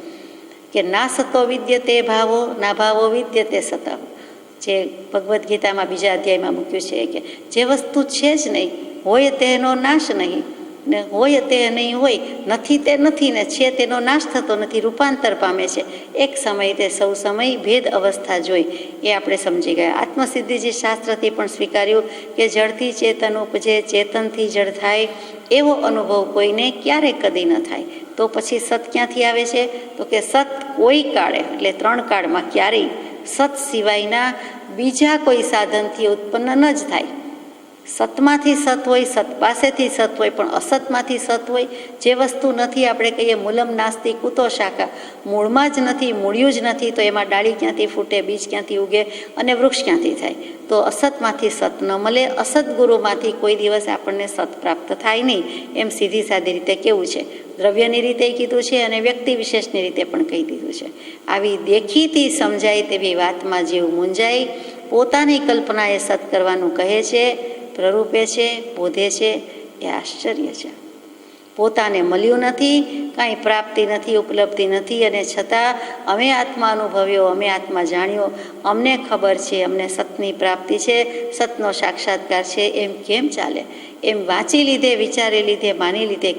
Speaker 1: કે ના સતો વિદ્યતે ભાવો, ના ભાવો વિદ્યતે સત. જે ભગવદ્ ગીતામાં 2 અધ્યાયમાં મૂક્યું છે કે જે વસ્તુ છે જ નહીં, હોય તેનો નાશ નહીં, ને હોય તે નહીં હોય, નથી તે નથી, ને છે તેનો નાશ થતો નથી, રૂપાંતર પામે છે. એક સમય તે સૌ સમય ભેદ અવસ્થા જોઈ. એ આપણે સમજી ગયા. આત્મસિદ્ધિજી શાસ્ત્રથી પણ સ્વીકાર્યું કે જળથી ચેતન ઉપજે, ચેતનથી જળ થાય, એવો અનુભવ કોઈને ક્યારેય કદી ન થાય. તો પછી સત ક્યાંથી આવે છે? તો કે સત કોઈ કાળે, એટલે 3 કાળમાં ક્યારેય સત સિવાયના બીજા કોઈ સાધનથી ઉત્પન્ન ન જ થાય. સતમાંથી સત હોય, સત પાસેથી સત હોય, પણ અસતમાંથી સત હોય. જે વસ્તુ નથી, આપણે કહીએ મૂલમ નાસ્તિ કુતો શાખા, મૂળમાં જ નથી, મૂળ્યું જ નથી, તો એમાં ડાળી ક્યાંથી ફૂટે, બીજ ક્યાંથી ઉગે અને વૃક્ષ ક્યાંથી થાય? તો અસતમાંથી સત ન મળે. અસત ગુરુમાંથી કોઈ દિવસ આપણને સત પ્રાપ્ત થાય નહીં. એમ સીધી સાદી રીતે કેવું છે. દ્રવ્યની રીતે કીધું છે અને વ્યક્તિ વિશેષની રીતે પણ કહી દીધું છે. આવી દેખીતી સમજાય તેવી વાતમાં જીવ મૂંઝાય, પોતાની કલ્પનાએ સત કરવાનું કહે છે, પ્રરૂપે છે, બોધે છે. એ આશ્ચર્ય છે. પોતાને મળ્યું નથી, કાંઈ પ્રાપ્તિ નથી, ઉપલબ્ધિ નથી, અને છતાં અમે આત્મા અનુભવ્યો, અમે આત્મા જાણ્યો, અમને ખબર છે, અમને સતની પ્રાપ્તિ છે, સતનો સાક્ષાત્કાર છે, એમ કેમ ચાલે? એમ વાંચી લીધે, વિચારી લીધે, માની લીધે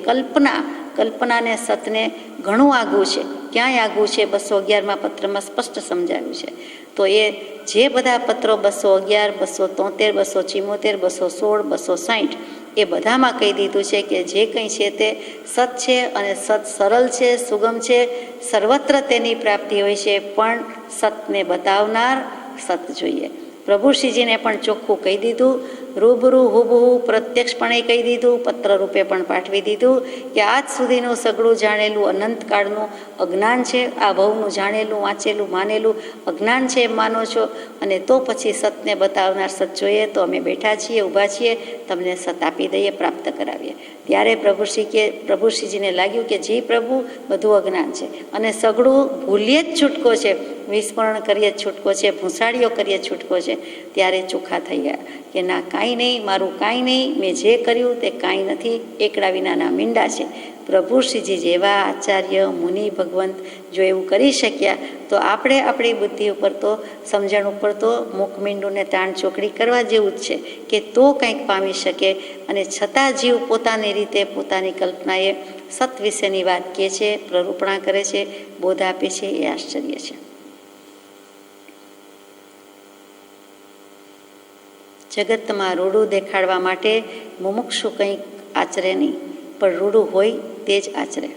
Speaker 1: કલ્પનાને સતને ઘણું આગવું છે. ક્યાંય આગવું છે? 211માં પત્રમાં સ્પષ્ટ સમજાવ્યું છે. તો એ જે બધા પત્રો 211, 273, 274, 216, 260 એ બધામાં કહી દીધું છે કે જે કંઈ છે તે સત છે, અને સત સરળ છે, સુગમ છે, સર્વત્ર તેની પ્રાપ્તિ હોય છે, પણ સતને બતાવનાર સત જોઈએ. પ્રભુશ્રીજીને પણ ચોખ્ખું કહી દીધું, રૂબરૂ હુબહુ પ્રત્યક્ષપણે કહી દીધું, પત્ર રૂપે પણ પાઠવી દીધું કે આજ સુધીનું સગળું જાણેલું અનંતકાળનું અજ્ઞાન છે, આ ભવનું જાણેલું, વાંચેલું, માનેલું અજ્ઞાન છે એમ માનો છો, અને તો પછી સતને બતાવનાર સત જોઈએ તો અમે બેઠા છીએ, ઊભા છીએ, તમને સત આપી દઈએ, પ્રાપ્ત કરાવીએ. ત્યારે પ્રભુશ્રીજીને લાગ્યું કે જી પ્રભુ, બધું અજ્ઞાન છે અને સગળું ભૂલીએ જ છૂટકો છે, વિસ્મરણ કરીએ જ છૂટકો છે, ભૂસાડીઓ કરીએ છૂટકો છે. ત્યારે ચોખ્ખા થઈ ગયા કે ના, કાંઈ નહીં, મારું કાંઈ નહીં, મેં જે કર્યું તે કાંઈ નથી, એકડા વિનાના મીંડા છે. પ્રભુશ્રીજી જેવા આચાર્ય મુનિ ભગવંત જો એવું કરી શક્યા, તો આપણે આપણી બુદ્ધિ ઉપર તો, સમજણ ઉપર તો મુખમીંડુને તાણ ચોકડી કરવા જેવું જ છે કે તો કંઈક પામી શકે. અને છતાં જીવ પોતાની રીતે, પોતાની કલ્પનાએ સત વિશેની વાત કહે છે, પ્રરૂપણા કરે છે, બોધ આપે છે, એ આશ્ચર્ય છે. જગતમાં રૂડું દેખાડવા માટે મુમુક્ષુ કંઈક આચરે નહીં, પણ રૂડું હોય તે જ આચરે.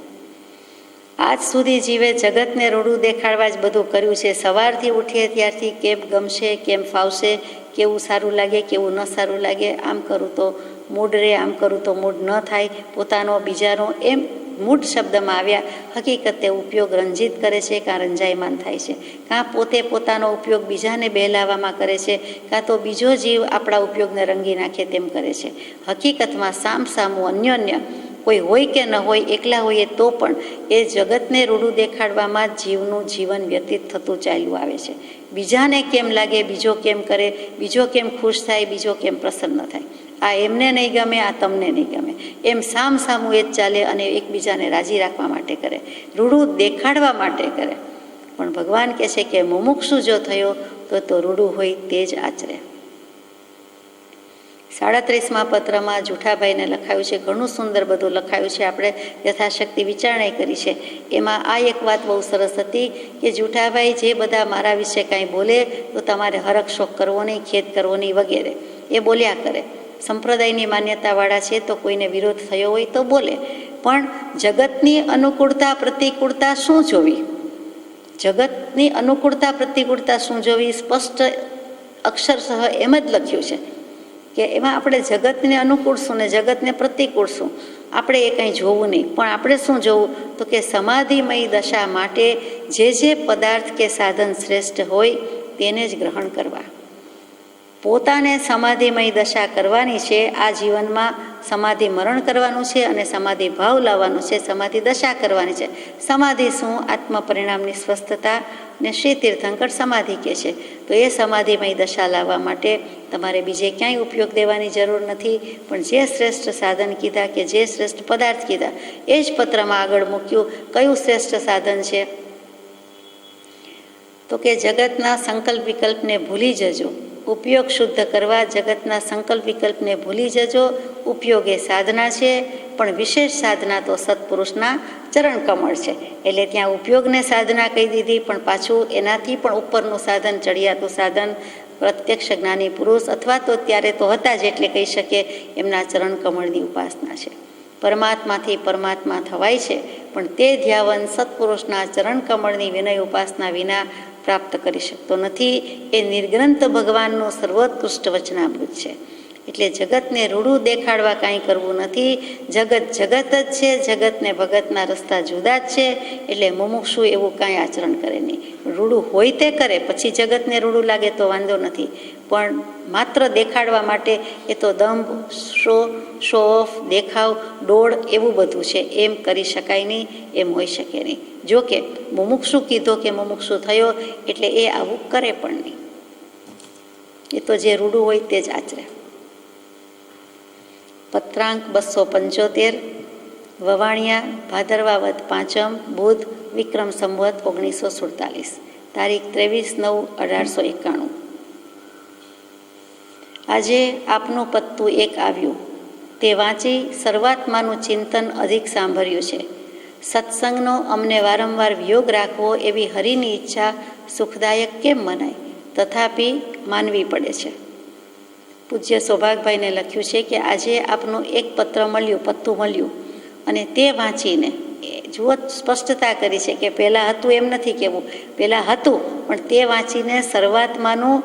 Speaker 1: આજ સુધી જીવે જગતને રૂડું દેખાડવા જ બધું કર્યું છે. સવારથી ઉઠીએ ત્યારથી કેમ ગમશે, કેમ ફાવશે, કેવું સારું લાગે, કેવું ન સારું લાગે, આમ કરું તો મૂડ રહે, આમ કરું તો મૂડ ન થાય, પોતાનો બીજાનો, એમ મૂડ શબ્દમાં આવ્યા. હકીકતે ઉપયોગ રંજિત કરે છે, કાં રંજાયમાન થાય છે, કાં પોતે પોતાનો ઉપયોગ બીજાને બહેલાવવામાં કરે છે, કાં તો બીજો જીવ આપણા ઉપયોગને રંગી નાખે તેમ કરે છે. હકીકતમાં સામસામું અન્યોન્ય કોઈ હોય કે ન હોય, એકલા હોઈએ તો પણ એ જગતને રૂડું દેખાડવામાં જીવનું જીવન વ્યતીત થતું ચાલ્યું આવે છે. બીજાને કેમ લાગે, બીજો કેમ કરે, બીજો કેમ ખુશ થાય, બીજો કેમ પ્રસન્ન થાય, આ એમને નહીં ગમે, આ તમને નહીં ગમે, એમ સામસામું એ જ ચાલે, અને એકબીજાને રાજી રાખવા માટે કરે, રૂડું દેખાડવા માટે કરે. પણ ભગવાન કહે છે કે મુમુક્ષુ જો થયો તો રૂડું હોય તે જ આચરે. 37માં પત્રમાં જુઠાભાઈને લખાયું છે, ઘણું સુંદર બધું લખાયું છે, આપણે યથાશક્તિ વિચારણા કરી છે. એમાં આ એક વાત બહુ સરસ હતી કે જુઠાભાઈ જે બધા મારા વિશે કાંઈ બોલે તો તમારે હરખ શોખ કરવો નહીં, ખેદ કરવો નહીં વગેરે, એ બોલ્યા કરે. સંપ્રદાયની માન્યતાવાળા છે તો કોઈને વિરોધ થયો હોય તો બોલે, પણ જગતની અનુકૂળતા પ્રતિકૂળતા શું જોવી? જગતની અનુકૂળતા પ્રતિકૂળતા શું જોવી? સ્પષ્ટ અક્ષરશઃ એમ જ લખ્યું છે કે એમાં આપણે જગતને અનુકૂળશું ને જગતને પ્રતિકૂળશું, આપણે એ કંઈ જોવું નહીં. પણ આપણે શું જોવું? તો કે સમાધિમય દશા માટે જે પદાર્થ કે સાધન શ્રેષ્ઠ હોય તેને જ ગ્રહણ કરવા. પોતાને સમાધિમય દશા કરવાની છે, આ જીવનમાં સમાધિ મરણ કરવાનું છે અને સમાધિ ભાવ લાવવાનું છે, સમાધિ દશા કરવાની છે. સમાધિ શું? આત્મ પરિણામની સ્વસ્થતા ને શ્રી તીર્થંકર સમાધિ કહે છે. તો એ સમાધિમય દશા લાવવા માટે તમારે બીજે ક્યાંય ઉપયોગ દેવાની જરૂર નથી, પણ જે શ્રેષ્ઠ સાધન કીધા કે જે શ્રેષ્ઠ પદાર્થ કીધા એ જ પત્રમાં આગળ મૂક્યું. કયું શ્રેષ્ઠ સાધન છે? તો કે જગતના સંકલ્પ વિકલ્પને ભૂલી જજો, ઉપયોગ શુદ્ધ કરવા જગતના સંકલ્પ વિકલ્પને ભૂલી જજો. ઉપયોગ એ સાધના છે, પણ વિશેષ સાધના તો સત્પુરુષના ચરણ કમળ છે. એટલે ત્યાં ઉપયોગને સાધના કહી દીધી, પણ પાછું એનાથી પણ ઉપરનું સાધન, ચડિયાતું સાધન પ્રત્યક્ષ જ્ઞાની પુરુષ, અથવા તો ત્યારે તો હતા જ એટલે કહી શકીએ એમના ચરણ કમળની ઉપાસના છે. પરમાત્માથી પરમાત્મા થવાય છે, પણ તે ધ્યાવન સત્પુરુષના ચરણ કમળની વિનય ઉપાસના વિના પ્રાપ્ત કરી શકતો નથી. એ નિર્ગ્રંથ ભગવાનનું સર્વોત્કૃષ્ટ વચનામૃત છે. એટલે જગતને રૂડું દેખાડવા કાંઈ કરવું નથી. જગત જગત જ છે, જગતને ભગતના રસ્તા જુદા જ છે. એટલે મુમુક્ષુ એવું કાંઈ આચરણ કરે નહીં. રૂડું હોય તે કરે, પછી જગતને રૂડું લાગે તો વાંધો નથી, પણ માત્ર દેખાડવા માટે એ તો દંભ, શો ઓફ, દેખાવ, દોડ એવું બધું છે. એમ કરી શકાય નહીં, એમ હોઈ શકે નહીં. જો કે મુમુક્ષુ કીધો કે મુમુક્ષુ થયો એટલે એ આવું કરે પણ નહીં. એ તો જે રૂડું હોય તે જ આચરે. પત્રાંક 275 વવાણિયા ભાદરવા વદ 5 બુધ વિક્રમ સંવત 1947 તારીખ 23/9/1891. આજે આપનું પત્તું એક આવ્યું તે વાંચી સર્વાત્માનું ચિંતન અધિક સાંભળ્યું છે. સત્સંગનો અમને વારંવાર વિયોગ રાખવો એવી હરિની ઈચ્છા સુખદાયક કેમ મનાય, તથાપિ માનવી પડે છે. પૂજ્ય સૌભાગભાઈને લખ્યું છે કે આજે આપનું એક પત્તું મળ્યું અને તે વાંચીને જુઓ સ્પષ્ટતા કરી છે કે પહેલાં હતું એમ નથી કહેવું, પહેલાં હતું પણ તે વાંચીને સર્વાત્માનું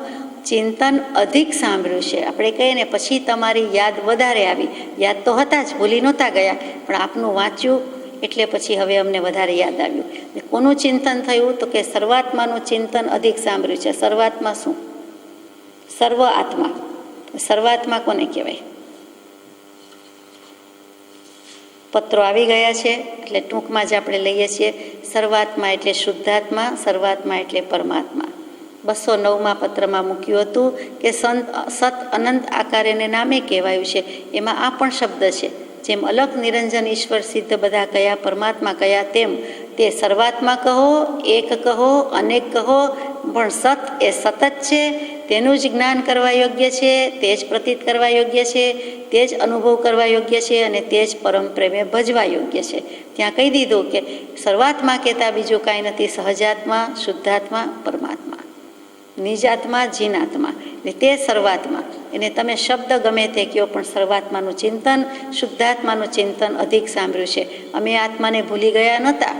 Speaker 1: ચિંતન અધિક સાંભળ્યું છે. આપણે કહીએ ને પછી તમારી યાદ વધારે આવી, યાદ તો હતા જ, ભૂલી નહોતા ગયા, પણ આપનું વાંચ્યું એટલે પછી હવે અમને વધારે યાદ આવ્યું. કોનું ચિંતન થયું તો કે સર્વાત્માનું ચિંતન અધિક સાંભળ્યું છે. સર્વાત્મા શું? સર્વ આત્મા. સર્વાત્મા કોને કહેવાય? પત્રો આવી ગયા છે એટલે ટૂંકમાં જ આપણે લઈએ છીએ. સર્વાત્મા એટલે શુદ્ધાત્મા, સર્વાત્મા એટલે પરમાત્મા. 209 પત્રમાં મૂક્યું હતું કે સત અનંત આકારેને નામે કહેવાયું છે. એમાં આ પણ શબ્દ છે. જેમ અલગ નિરંજન ઈશ્વર સિદ્ધ બધા કયા, પરમાત્મા કયા, તેમ તે સર્વાત્મા કહો, એક કહો, અનેક કહો, પણ સત એ સતત છે. તેનું જ જ્ઞાન કરવા યોગ્ય છે, તે જ પ્રતીત કરવા યોગ્ય છે, તે જ અનુભવ કરવા યોગ્ય છે અને તે જ પરમ પ્રેમે ભજવા યોગ્ય છે. ત્યાં કહી દીધું કે સર્વાત્મા કહેતા બીજું કાંઈ નથી, સહજાત્મા, શુદ્ધાત્મા, પરમાત્મા, નિજાત્મા, જીનાત્મા, એટલે તે સર્વાત્મા. એને તમે શબ્દ ગમે તે કહો, પણ સર્વાત્માનું ચિંતન, શુદ્ધાત્માનું ચિંતન અધિક સાંભળ્યું છે. અમે આત્માને ભૂલી ગયા નહોતા,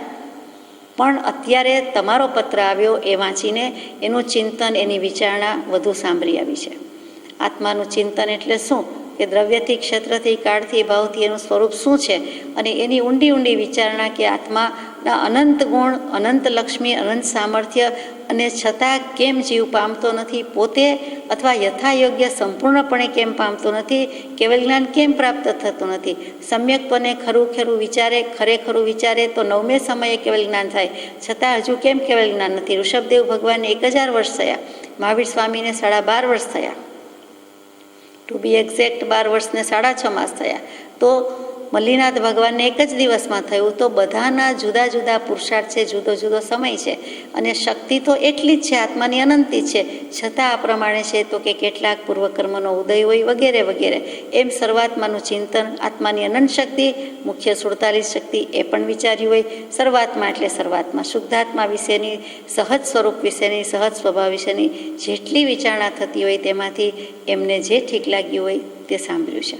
Speaker 1: પણ અત્યારે તમારો પત્ર આવ્યો એ વાંચીને એનું ચિંતન, એની વિચારણા વધુ સાંભળી આવી છે. આત્માનું ચિંતન એટલે શું કે દ્રવ્યથી, ક્ષેત્રથી, કાળથી, ભાવથી એનું સ્વરૂપ શું છે અને એની ઊંડી વિચારણા કે આત્માના અનંત ગુણ, અનંત લક્ષ્મી, અનંત સામર્થ્ય અને છતાં કેમ જીવ પામતો નથી પોતે, અથવા યથાયોગ્ય સંપૂર્ણપણે કેમ પામતો નથી, કેવલ જ્ઞાન કેમ પ્રાપ્ત થતું નથી. સમ્યકપણે ખરેખરું વિચારે તો 9મે સમયે કેવલ જ્ઞાન થાય, છતાં હજુ કેમ કેવલ જ્ઞાન નથી. ઋષભદેવ ભગવાનને 1000 વર્ષ થયા, મહાવીર સ્વામીને 12.5 વર્ષ થયા, ટુ બી એક્ઝેક્ટ 12 વર્ષને 6.5 માસ થયા. તો મલ્લીનાથ ભગવાનને એક જ દિવસમાં થયું. તો બધાના જુદા જુદા પુરુષાર્થ છે, જુદો જુદો સમય છે અને શક્તિ તો એટલી જ છે, આત્માની અનંતી છે, છતાં આ પ્રમાણે છે તો કે કેટલાક પૂર્વકર્મનો ઉદય હોય વગેરે વગેરે. એમ સર્વાત્માનું ચિંતન, આત્માની અનંત શક્તિ, મુખ્ય 47 શક્તિ એ પણ વિચાર્યું હોય. સર્વાત્મા એટલે સર્વાત્મા, શુદ્ધાત્મા વિશેની, સહજ સ્વરૂપ વિશેની, સહજ સ્વભાવ વિશેની જેટલી વિચારણા થતી હોય તેમાંથી એમને જે ઠીક લાગ્યું હોય તે સાંભળ્યું છે.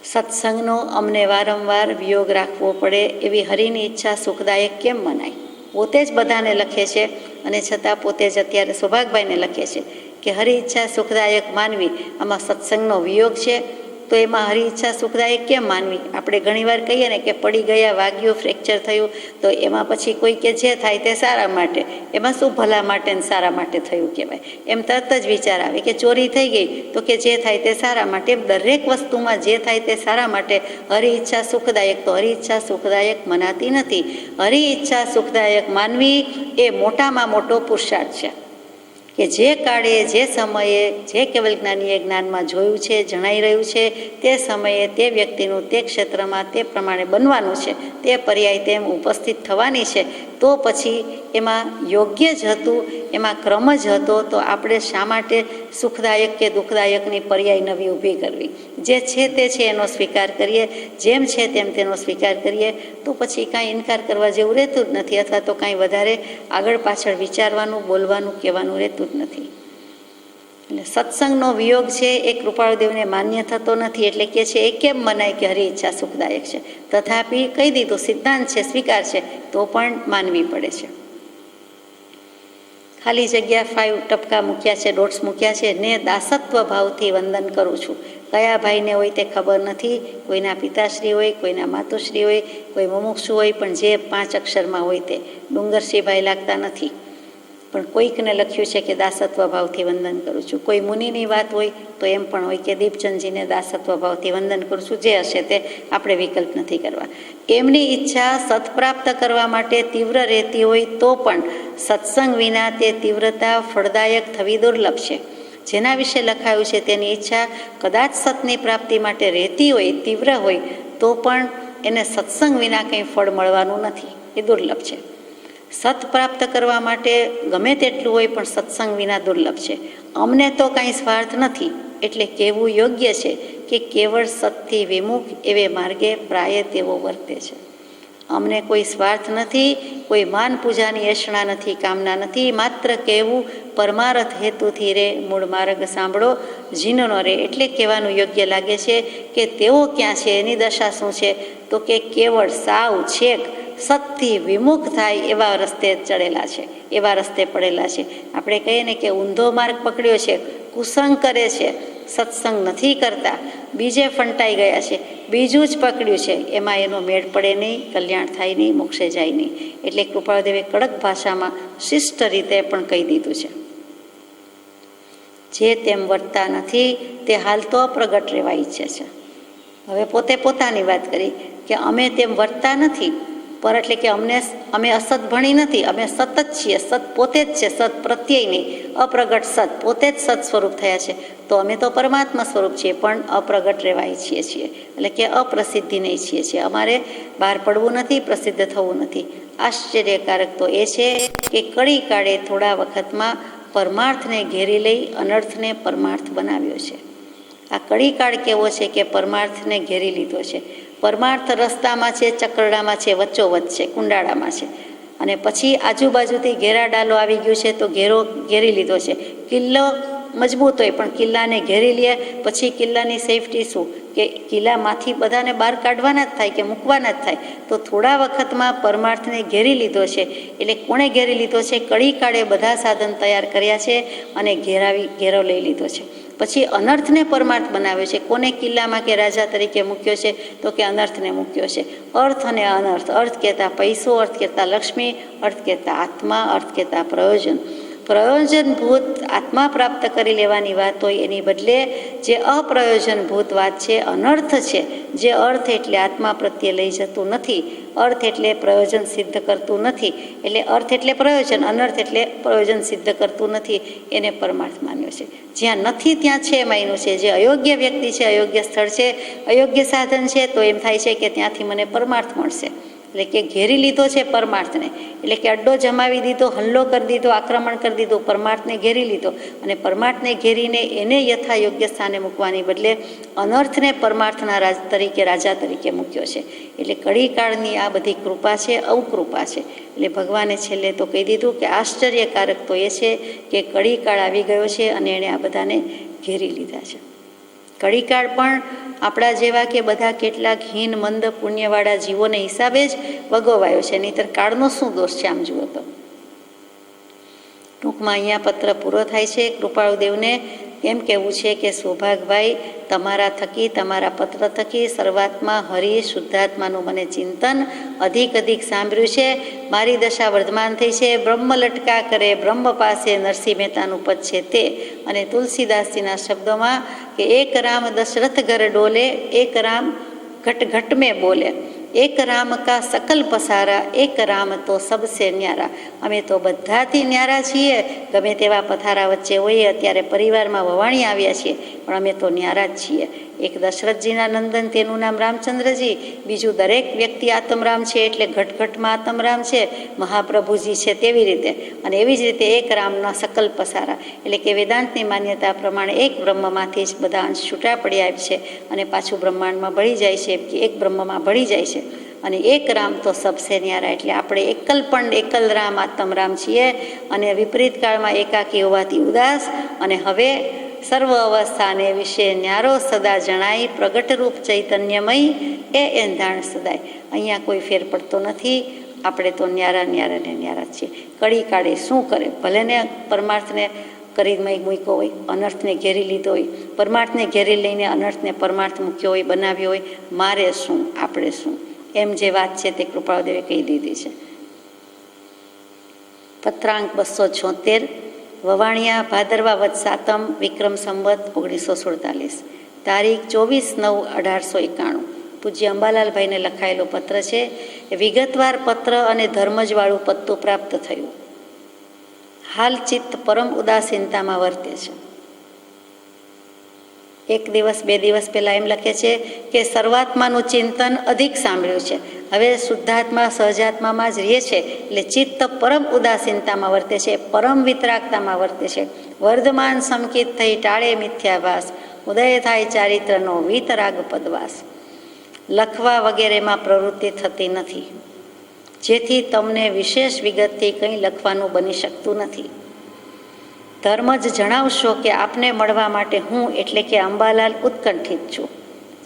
Speaker 1: સત્સંગનો અમને વારંવાર વિયોગ રાખવો પડે એવી હરિની ઈચ્છા સુખદાયક કેમ મનાય? પોતે જ બધાને લખે છે અને છતાં પોતે જ અત્યારે સૌભાગભાઈને લખે છે કે હરિ ઈચ્છા સુખદાયક માનવી. આમાં સત્સંગનો વિયોગ છે તો એમાં હરિ ઈચ્છા સુખદાયક કેમ માનવી? આપણે ઘણીવાર કહીએ ને કે પડી ગયા, વાગ્યું, ફ્રેક્ચર થયું, તો એમાં પછી કોઈ કે જે થાય તે સારા માટે, એમાં શું ભલા માટે ને સારા માટે થયું કહેવાય? એમ તરત જ વિચાર આવે કે ચોરી થઈ ગઈ તો કે જે થાય તે સારા માટે. એમ દરેક વસ્તુમાં જે થાય તે સારા માટે. હરિ ઈચ્છા સુખદાયક, તો હરિ ઈચ્છા સુખદાયક મનાતી નથી. હરિ ઈચ્છા સુખદાયક માનવી એ મોટામાં મોટો પુરુષાર્થ છે કે જે કાળે, જે સમયે, જે કેવલ જ્ઞાનીએ જ્ઞાનમાં જોયું છે, જણાઈ રહ્યું છે, તે સમયે તે વ્યક્તિનું તે ક્ષેત્રમાં તે પ્રમાણે બનવાનું છે, તે પર્યાય તેમ ઉપસ્થિત થવાની છે. તો પછી એમાં યોગ્ય જ હતું, એમાં ક્રમ જ હતો, તો આપણે શા માટે સુખદાયક કે દુઃખદાયકની પર્યાય નવી ઊભી કરવી? જે છે તે છે એનો સ્વીકાર કરીએ, જેમ છે તેમ તેનો સ્વીકાર કરીએ, તો પછી કાંઈ ઇનકાર કરવા જેવું રહેતું જ નથી, અથવા તો કાંઈ વધારે આગળ પાછળ વિચારવાનું, બોલવાનું, કહેવાનું રહેતું જ નથી. એટલે સત્સંગનો વિયોગ છે એ કૃપાળુદેવને માન્ય થતો નથી. એટલે કે છે એ કેમ મનાય કે હરિ ઈચ્છા સુખદાયક છે? તથાપિ કહી દીધું, સિદ્ધાંત છે, સ્વીકાર છે, તો પણ માનવી પડે છે. ખાલી જગ્યા 5 ટપકા મૂક્યા છે, ડોટ્સ મૂક્યા છે. ને દાસત્વ ભાવથી વંદન કરું છું. કયા ભાઈને હોય તે ખબર નથી, કોઈના પિતાશ્રી હોય, કોઈના માતુશ્રી હોય, કોઈ મુમુક્ષુ હોય, પણ જે 5 અક્ષરમાં હોય તે. ડુંગરશ્રીભાઈ લાગતા નથી, પણ કોઈકને લખ્યું છે કે દાસત્વ ભાવથી વંદન કરું છું. કોઈ મુનિની વાત હોય તો એમ પણ હોય કે દીપચંદજીને દાસત્વ ભાવથી વંદન કરું છું. જે હશે તે આપણે વિકલ્પ નથી કરવા. એમની ઈચ્છા સત્પ્રાપ્ત કરવા માટે તીવ્ર રહેતી હોય તો પણ સત્સંગ વિના તે તીવ્રતા ફળદાયક થવી દુર્લભ છે. જેના વિશે લખાયું છે તેની ઈચ્છા કદાચ સતની પ્રાપ્તિ માટે રહેતી હોય, તીવ્ર હોય, તો પણ એને સત્સંગ વિના કંઈ ફળ મળવાનું નથી, એ દુર્લભ છે. સત પ્રાપ્ત કરવા માટે ગમે તેટલું હોય પણ સત્સંગ વિના દુર્લભ છે. અમને તો કાંઈ સ્વાર્થ નથી એટલે કહેવું યોગ્ય છે કે કેવળ સતથી વિમુખ એવે માર્ગે પ્રાય તેવો વર્તે છે. અમને કોઈ સ્વાર્થ નથી, કોઈ માન પૂજાની એષણા નથી, કામના નથી. માત્ર કહેવું પરમાર્થ હેતુથી રે મૂળ માર્ગ સાંભળો જીનનો રે. એટલે કહેવાનું યોગ્ય લાગે છે કે તેઓ ક્યાં છે, એની દશા શું છે, તો કે કેવળ સાવ છેક સતથી વિમુખ થાય એવા રસ્તે ચડેલા છે, એવા રસ્તે પડેલા છે. આપણે કહીએ ને કે ઊંધો માર્ગ પકડ્યો છે, કુસંગ કરે છે, સત્સંગ નથી કરતા, બીજે ફંટાઈ ગયા છે, બીજું જ પકડ્યું છે, એમાં એનો મેળ પડે નહીં, કલ્યાણ થાય નહીં, મોક્ષે જાય નહીં. એટલે કૃપાળુદેવે કડક ભાષામાં શિષ્ટ રીતે પણ કહી દીધું છે. જે તેમ વર્તા નથી તે હાલ તો અપ્રગટ રહેવા ઈચ્છે છે. હવે પોતે પોતાની વાત કરી કે અમે તેમ વર્તા નથી, પર એટલે કે અમે અસત ભણી નથી, અમે સત જ છીએ, સત પોતે જ છે, સત પ્રત્યય નહીં, અપ્રગટ સત પોતે જ સત સ્વરૂપ થયા છે. તો અમે તો પરમાત્મા સ્વરૂપ છીએ પણ અપ્રગટ રહેવા ઈચ્છીએ છીએ, એટલે કે અપ્રસિદ્ધિને ઈચ્છીએ છીએ. અમારે બહાર પડવું નથી, પ્રસિદ્ધ થવું નથી. આશ્ચર્યકારક તો એ છે કે કળી કાળે થોડા વખતમાં પરમાર્થને ઘેરી લઈ અનર્થને પરમાર્થ બનાવ્યો છે. આ કળીકાળ કેવો છે કે પરમાર્થને ઘેરી લીધો છે. પરમાર્થ રસ્તામાં છે, ચક્રડામાં છે, વચ્ચોવચ્ચ છે, કુંડાળામાં છે, અને પછી આજુબાજુથી ઘેરા ડાલો આવી ગયું છે તો ઘેરી લીધો છે. કિલ્લો મજબૂત હોય પણ કિલ્લાને ઘેરી લે પછી કિલ્લાની સેફટી શું, કે કિલ્લામાંથી બધાને બહાર કાઢવાના જ થાય કે મૂકવાના જ થાય. તો થોડા વખતમાં પરમાર્થને ઘેરી લીધો છે. એટલે કોણે ઘેરી લીધો છે? કળીકાળે બધા સાધન તૈયાર કર્યા છે અને ઘેરો લઈ લીધો છે. પછી અનર્થને પરમાર્થ બનાવ્યો છે. કોને કિલ્લામાં કે રાજા તરીકે મૂક્યો છે? તો કે અનર્થને મૂક્યો છે. અર્થ અને અનર્થ, અર્થ કહેતા પૈસો, અર્થ કહેતા લક્ષ્મી, અર્થ કહેતા આત્મા, અર્થ કહેતા પ્રયોજન. પ્રયોજનભૂત આત્મા પ્રાપ્ત કરી લેવાની વાત હોય એની બદલે જે અપ્રયોજનભૂત વાત છે, અનર્થ છે, જે અર્થ એટલે આત્મા પ્રત્યે લઈ જતું નથી, અર્થ એટલે પ્રયોજન સિદ્ધ કરતું નથી, એટલે અર્થ એટલે પ્રયોજન, અનર્થ એટલે પ્રયોજન સિદ્ધ કરતું નથી, એને પરમાર્થ માન્યો છે. જ્યાં નથી ત્યાં છે માન્યું છે. જે અયોગ્ય વ્યક્તિ છે, અયોગ્ય સ્થળ છે, અયોગ્ય સાધન છે, તો એમ થાય છે કે ત્યાંથી મને પરમાર્થ મળશે. એટલે કે ઘેરી લીધો છે પરમાર્થને, એટલે કે અડ્ડો જમાવી દીધો, હલ્લો કરી દીધો, આક્રમણ કરી દીધું, પરમાર્થને ઘેરી લીધો. અને પરમાર્થને ઘેરીને એને યથા યોગ્ય સ્થાને મૂકવાની બદલે અનર્થને પરમાર્થના રાજા તરીકે મૂક્યો છે. એટલે કળીકાળની આ બધી કૃપા છે, અવકૃપા છે. એટલે ભગવાને છેલ્લે તો કહી દીધું કે આશ્ચર્યકારક તો એ છે કે કળીકાળ આવી ગયો છે અને એણે આ બધાને ઘેરી લીધા છે. કળીકાળ પણ આપણા જેવા કે બધા કેટલાક હીન મંદ પુણ્યવાળા જીવોને હિસાબે જ ભોગવાયો છે, નહીંતર કાળનો શું દોષ છે? આમ જુઓ તો ટૂંકમાં અહીંયા પત્ર પૂરો થાય છે. કૃપાળુદેવને એમ કહેવું છે કે સૌભાગભાઈ, તમારા થકી, તમારા પત્ર થકી સર્વાત્મા હરિ શુદ્ધાત્માનું મને ચિંતન અધિક સાંભળ્યું છે. મારી દશા વર્ધમાન થઈ છે. બ્રહ્મ લટકા કરે બ્રહ્મ પાસે, નરસિંહ મહેતાનું પદ છે તે. અને તુલસીદાસજીના શબ્દોમાં કે એક રામ દશરથ ઘર ડોલે, એક રામ ઘટ ઘટ મેં બોલે, એક રામ કા સકલ પસારા, એક રામ તો સબસે ન્યારા. અમે તો બધાથી ન્યારા છીએ. ગમે તેવા પથારા વચ્ચે હોઈએ, અત્યારે પરિવારમાં વવાણી આવ્યા છીએ, પણ અમે તો ન્યારા જ છીએ. એક દશરથજીના નંદન, તેનું નામ રામચંદ્રજી. બીજું દરેક વ્યક્તિ આત્મરામ છે, એટલે ઘટઘટમાં આત્મરામ છે, મહાપ્રભુજી છે તેવી રીતે. અને એવી જ રીતે એક રામના સકલ પસારા, એટલે કે વેદાંતની માન્યતા પ્રમાણે એક બ્રહ્મમાંથી જ બધા અંશ છૂટા પડ્યા છે અને પાછું બ્રહ્માંડમાં ભળી જાય છે, કે એક બ્રહ્મમાં ભળી જાય છે. અને એક રામ તો સબસે ન્યારા, એટલે આપણે એકલ રામ આત્મરામ છીએ. અને વિપરીત કાળમાં એકાકી હોવાથી ઉદાસ, અને હવે સર્વ અવસ્થાને વિશે ન્યારો સદા જણાય, પ્રગટરૂપ ચૈતન્યમય એ એંધાણ સદાય. અહીંયા કોઈ ફેર પડતો નથી. આપણે તો ન્યારા છીએ. કળી કાળે શું કરે? ભલે ને પરમાર્થને કરી મૂક્યો હોય, અનર્થને ઘેરી લીધો હોય, પરમાર્થને ઘેરી લઈને અનર્થને પરમાર્થ મૂક્યો હોય, બનાવ્યો હોય, મારે શું, આપણે શું, એમ જે વાત છે તે કૃપાળુદેવે કહી દીધી છે. પત્રાંક 276, વવાણિયા, ભાદરવા વદ સાતમ, વિક્રમ સંવત 1947, તારીખ 24/9/1891. પૂજ્ય અંબાલાલભાઈને લખાયેલો પત્ર છે. વિગતવાર પત્ર અને ધર્મજવાળું પત્તું પ્રાપ્ત થયું. હાલ ચિત્ત પરમ ઉદાસીનતામાં વર્તે છે. એક દિવસ 2 દિવસ પહેલાં એમ લખે છે કે સર્વાત્માનું ચિંતન અધિક સાંભળ્યું છે, હવે શુદ્ધાત્મા સહજાત્મામાં જ રહે છે, એટલે ચિત્ત પરમ ઉદાસીનતામાં વર્તે છે, પરમ વિતરાગતામાં વર્તે છે. વર્ધમાન સમકિત થઈ ટાળે મિથ્યાભાસ, ઉદય થાય ચારિત્રનો વિતરાગ પદવાસ. લખવા વગેરેમાં પ્રવૃત્તિ થતી નથી, જેથી તમને વિશેષ વિગતથી કંઈ લખવાનું બની શકતું નથી. ધર્મ જ જણાવશો કે આપને મળવા માટે હું એટલે કે અંબાલાલ ઉત્કંઠિત છું.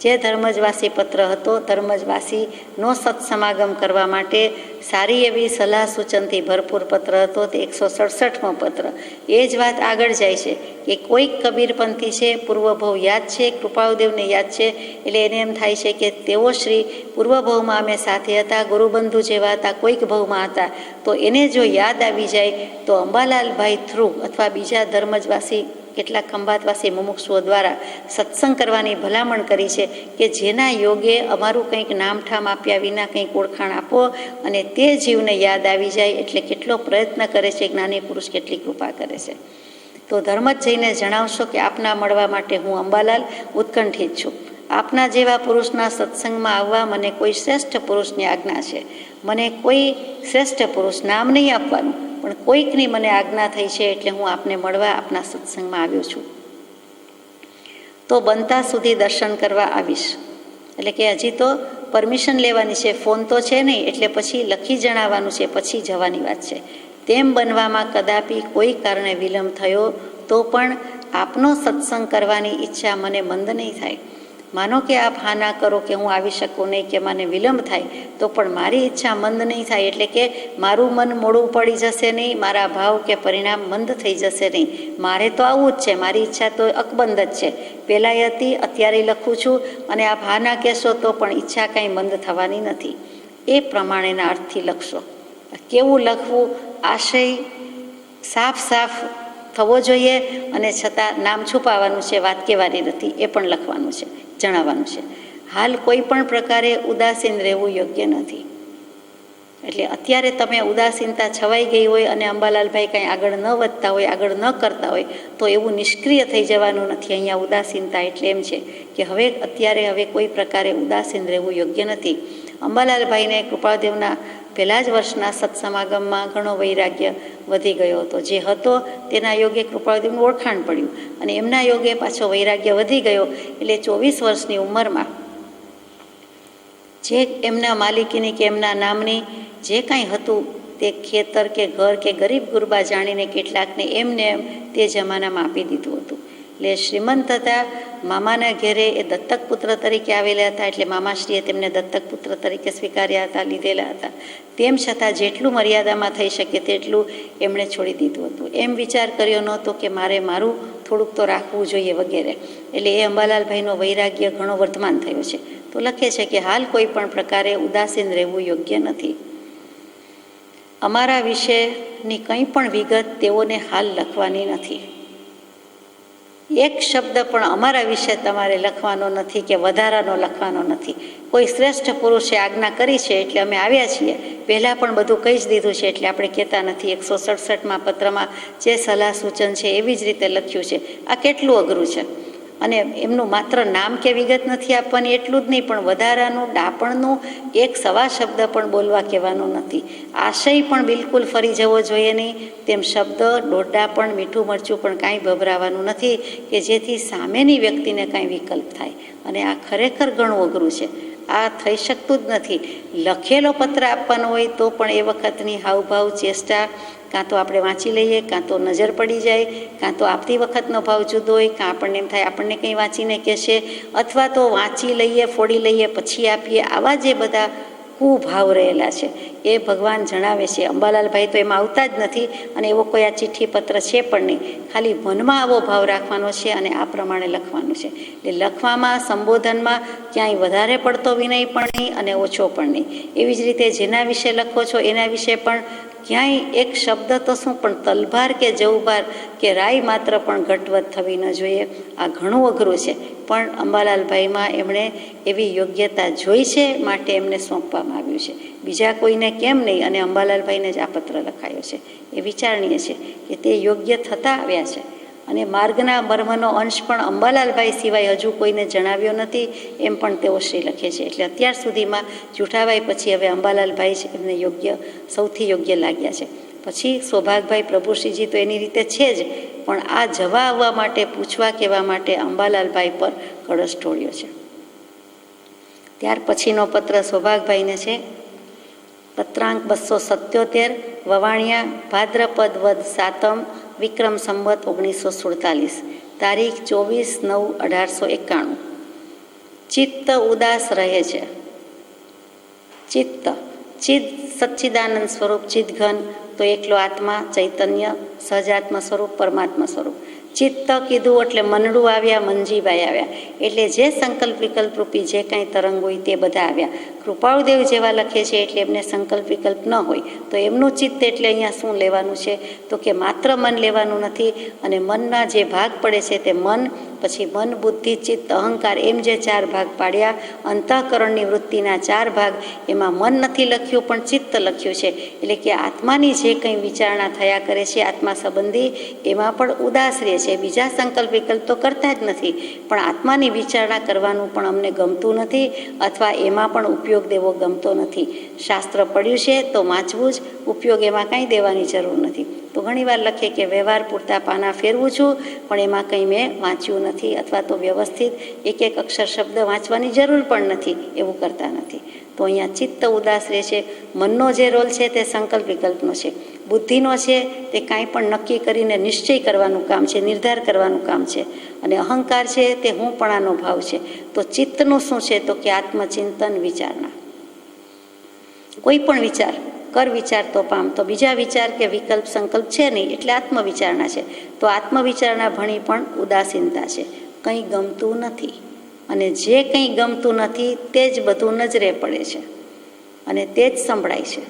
Speaker 1: જે ધર્મજવાસી પત્ર હતો, ધર્મજવાસીનો સત્સમાગમ કરવા માટે સારી એવી સલાહ સૂચનથી ભરપૂર પત્ર હતો. તે 167મો પત્ર. એ જ વાત આગળ જાય છે કે કોઈક કબીરપંથી છે, પૂર્વભવ યાદ છે, કૃપાળુદેવને યાદ છે, એટલે એને એમ થાય છે કે તેઓ શ્રી પૂર્વભવમાં અમે સાથે હતા, ગુરુબંધુ જેવા હતા, કોઈક ભવમાં હતા, તો એને જો યાદ આવી જાય તો અંબાલાલભાઈ થ્રુ અથવા બીજા ધર્મજવાસી કેટલાક ખંભાતવાસી મુમુક્ષુઓ દ્વારા સત્સંગ કરવાની ભલામણ કરી છે કે જેના યોગે અમારું કંઈક નામઠામ આપ્યા વિના કંઈક ઓળખાણ આપો અને તે જીવને યાદ આવી જાય. એટલે કેટલો પ્રયત્ન કરે છે, જ્ઞાની પુરુષ કેટલી કૃપા કરે છે. તો ધર્મ જ જઈને જણાવશો કે આપના મળવા માટે હું અંબાલાલ ઉત્કંઠિત છું. આપના જેવા પુરુષના સત્સંગમાં આવવા મને કોઈ શ્રેષ્ઠ પુરુષની આજ્ઞા છે. મને કોઈ શ્રેષ્ઠ પુરુષ નામ નહીં આપવાનું, પણ કોઈકની મને આજ્ઞા થઈ છે, એટલે હું આપને મળવા આપના સત્સંગમાં આવ્યો છું. તો બનતા સુધી દર્શન કરવા આવીશ. એટલે કે હજી તો પરમિશન લેવાની છે, ફોન તો છે નહીં, એટલે પછી લખી જણાવવાનું છે, પછી જવાની વાત છે. તેમ બનવામાં કદાપી કોઈ કારણે વિલંબ થયો તો પણ આપનો સત્સંગ કરવાની ઈચ્છા મને મંદ નહીં થાય. માનો કે આપ હા ના કરો કે હું આવી શકું નહીં, કે મને વિલંબ થાય, તો પણ મારી ઈચ્છા મંદ નહીં થાય. એટલે કે મારું મન મોડું પડી જશે નહીં, મારા ભાવ કે પરિણામ મંદ થઈ જશે નહીં. મારે તો આવું જ છે, મારી ઈચ્છા તો અકબંધ જ છે, પહેલાંય હતી, અત્યારે લખું છું, અને આપ હા ના કહેશો તો પણ ઈચ્છા કાંઈ મંદ થવાની નથી. એ પ્રમાણેના અર્થથી લખશો. કેવું લખવું? આશય સાફ સાફ થવો જોઈએ, અને છતાં નામ છુપાવવાનું છે, વાત કહેવાની નથી, એ પણ લખવાનું છે, જણાવવાનું છે. હાલ કોઈ પણ પ્રકારે ઉદાસીન રહેવું યોગ્ય નથી. એટલે અત્યારે તમે ઉદાસીનતા છવાઈ ગઈ હોય અને અંબાલાલભાઈ કંઈ આગળ ન વધતા હોય, આગળ ન કરતા હોય, તો એવું નિષ્ક્રિય થઈ જવાનું નથી. અહીંયા ઉદાસીનતા એટલે એમ છે કે અત્યારે કોઈ પ્રકારે ઉદાસીન રહેવું યોગ્ય નથી. અંબાલાલભાઈને કૃપાળદેવના પહેલા જ વર્ષના સત્સમાગમમાં ઘણો વૈરાગ્ય વધી ગયો હતો. જે હતો તેના યોગે કૃપાળદેવનું ઓળખાણ પડ્યું, અને એમના યોગે પાછો વૈરાગ્ય વધી ગયો. એટલે 24 વર્ષની ઉંમરમાં જે એમના માલિકીની કે એમના નામની જે કાંઈ હતું તે ખેતર કે ઘર કે ગરીબ ગુરબા જાણીને કેટલાકને એમને એમ તે જમાનામાં આપી દીધું હતું. એટલે શ્રીમંત હતા, મામાના ઘેરે એ દત્તક પુત્ર તરીકે આવેલા હતા, એટલે મામાશ્રીએ તેમને દત્તક પુત્ર તરીકે સ્વીકાર્યા હતા, લીધેલા હતા. તેમ છતાં જેટલું મર્યાદામાં થઈ શકે તેટલું એમણે છોડી દીધું હતું. એમ વિચાર કર્યો નહોતો કે મારું થોડુંક તો રાખવું જોઈએ વગેરે. એટલે એ અંબાલાલભાઈનો વૈરાગ્ય ઘણો વર્ધમાન થયો છે. તો લખે છે કે હાલ કોઈ પણ પ્રકારે ઉદાસીન રહેવું યોગ્ય નથી. અમારા વિશેની કંઈ પણ વિગત તેઓને હાલ લખવાની નથી. એક શબ્દ પણ અમારા વિશે તમારે લખવાનો નથી કે વધારાનો લખવાનો નથી. કોઈ શ્રેષ્ઠ પુરુષે આજ્ઞા કરી છે એટલે અમે આવ્યા છીએ. પહેલાં પણ બધું કહી જ દીધું છે, એટલે આપણે કહેતા નથી. 167માં પત્રમાં જે સલાહ સૂચન છે એવી જ રીતે લખ્યું છે. આ કેટલું અઘરું છે. અને એમનું માત્ર નામ કે વિગત નથી આપવાની એટલું જ નહીં, પણ વધારાનું ડાપણનું એક સવા શબ્દ પણ બોલવા કહેવાનું નથી. આશય પણ બિલકુલ ફરી જવો જોઈએ નહીં. તેમ શબ્દ, દોઢા પણ, મીઠું મરચું પણ કાંઈ ભભરાવાનું નથી કે જેથી સામેની વ્યક્તિને કાંઈ વિકલ્પ થાય. અને આ ખરેખર ઘણું અઘરું છે. આ થઈ શકતું જ નથી. લખેલો પત્ર આપવાનો હોય તો પણ એ વખતની હાવભાવ, ચેષ્ટા કાં તો આપણે વાંચી લઈએ, કાં તો નજર પડી જાય, કાં તો આપતી વખતનો ભાવ જુદો હોય, કાં આપણને એમ થાય આપણને કંઈ વાંચીને કહેશે, અથવા તો વાંચી લઈએ, ફોડી લઈએ, પછી આપીએ. આવા જે બધા કુભાવ રહેલા છે એ ભગવાન જણાવે છે. અંબાલાલભાઈ તો એમાં આવતા જ નથી, અને એવો કોઈ આ ચિઠ્ઠી પત્ર છે પણ નહીં. ખાલી મનમાં આવો ભાવ રાખવાનો છે અને આ પ્રમાણે લખવાનું છે. એટલે લખવામાં, સંબોધનમાં ક્યાંય વધારે પડતો વિનય પણ નહીં અને ઓછો પણ નહીં. એવી જ રીતે જેના વિશે લખો છો એના વિશે પણ ક્યાંય એક શબ્દ તો શું, પણ તલભાર કે જવભાર કે રાય માત્ર પણ ઘટવત થવી ન જોઈએ. આ ઘણું અઘરું છે, પણ અંબાલાલભાઈમાં એમણે એવી યોગ્યતા જોઈ છે, માટે એમને સોંપવામાં આવ્યું છે. બીજા કોઈને કેમ નહીં, અને અંબાલાલભાઈને જ આ પત્ર લખાયો છે. એ વિચારણીય છે કે તે યોગ્ય થતા આવ્યા છે અને માર્ગના મર્મનો અંશ પણ અંબાલાલભાઈ સિવાય હજુ કોઈને જણાવ્યો નથી એમ પણ તેઓ શ્રી લખે છે. એટલે અત્યાર સુધીમાં જૂઠાભાઈ પછી હવે અંબાલાલભાઈ જ એમને સૌથી યોગ્ય લાગ્યા છે. પછી સૌભાગભાઈ પ્રભુશ્રીજી તો એની રીતે છે જ, પણ આ જવા આવવા માટે પૂછવા કહેવા માટે અંબાલાલભાઈ પર કળશ ઢોળ્યો છે. ત્યાર પછીનો પત્ર સૌભાગભાઈને છે. પત્રાંક 277, વવાણિયા, ભાદ્રપદ વદ 7, વિક્રમ સંવત 1947, તારીખ 24/9/1891. ચિત્ત ઉદાસ રહે છે. ચિત્ત ચિદ સચ્ચિદાનંદ સ્વરૂપ ચિદઘન તો એકલો આત્મા ચૈતન્ય સહજાત્મ સ્વરૂપ પરમાત્મા સ્વરૂપ. ચિત્ત કીધું એટલે મનડું આવ્યા, મંજીભાઈ આવ્યા, એટલે જે સંકલ્પ વિકલ્પ રૂપી જે કાંઈ તરંગ હોય તે બધા આવ્યા. કૃપાળુદેવ જેવા લખે છે એટલે એમને સંકલ્પ વિકલ્પ ન હોય તો એમનું ચિત્ત એટલે અહીંયા શું લેવાનું છે તો કે માત્ર મન લેવાનું નથી. અને મનના જે ભાગ પડે છે તે મન, પછી મન, બુદ્ધિ, ચિત્ત, અહંકાર એમ જે 4 ભાગ પાડ્યા, અંતઃકરણની વૃત્તિના 4 ભાગ, એમાં મન નથી લખ્યું પણ ચિત્ત લખ્યું છે. એટલે કે આત્માની જે કંઈ વિચારણા થયા કરે છે આત્મા સંબંધી, એમાં પણ ઉદાસ રહે છે. બીજા સંકલ્પ વિકલ્પ તો કરતા જ નથી, પણ આત્માની વિચારણા કરવાનું પણ અમને ગમતું નથી, અથવા એમાં પણ ઉપયોગ દેવો ગમતો નથી. શાસ્ત્ર પડ્યું છે તો વાંચવું જ, ઉપયોગ એમાં કાંઈ દેવાની જરૂર નથી. તો ઘણીવાર લખે કે વ્યવહાર પૂરતા પાના ફેરવું છું પણ એમાં કંઈ મેં વાંચ્યું નથી, અથવા તો વ્યવસ્થિત એક એક અક્ષર શબ્દ વાંચવાની જરૂર પણ નથી, એવું કરતા નથી. તો અહીંયા ચિત્ત ઉદાસ રહે છે. મનનો જે રોલ છે તે સંકલ્પ વિકલ્પનો છે. બુદ્ધિનો છે તે કાંઈ પણ નક્કી કરીને નિશ્ચય કરવાનું કામ છે, નિર્ધાર કરવાનું કામ છે. અને અહંકાર છે તે હુંપણાનો ભાવ છે. તો ચિત્તનું શું છે તો કે આત્મચિંતન, વિચારણા. કોઈ પણ વિચાર કર, વિચાર તો પામ. તો બીજા વિચાર કે વિકલ્પ સંકલ્પ છે નહીં એટલે આત્મવિચારણા છે. તો આત્મવિચારણા ભણી પણ ઉદાસીનતા છે, કંઈ ગમતું નથી. અને જે કંઈ ગમતું નથી તે જ બધું નજરે પડે છે અને તે જ સંભળાય છે.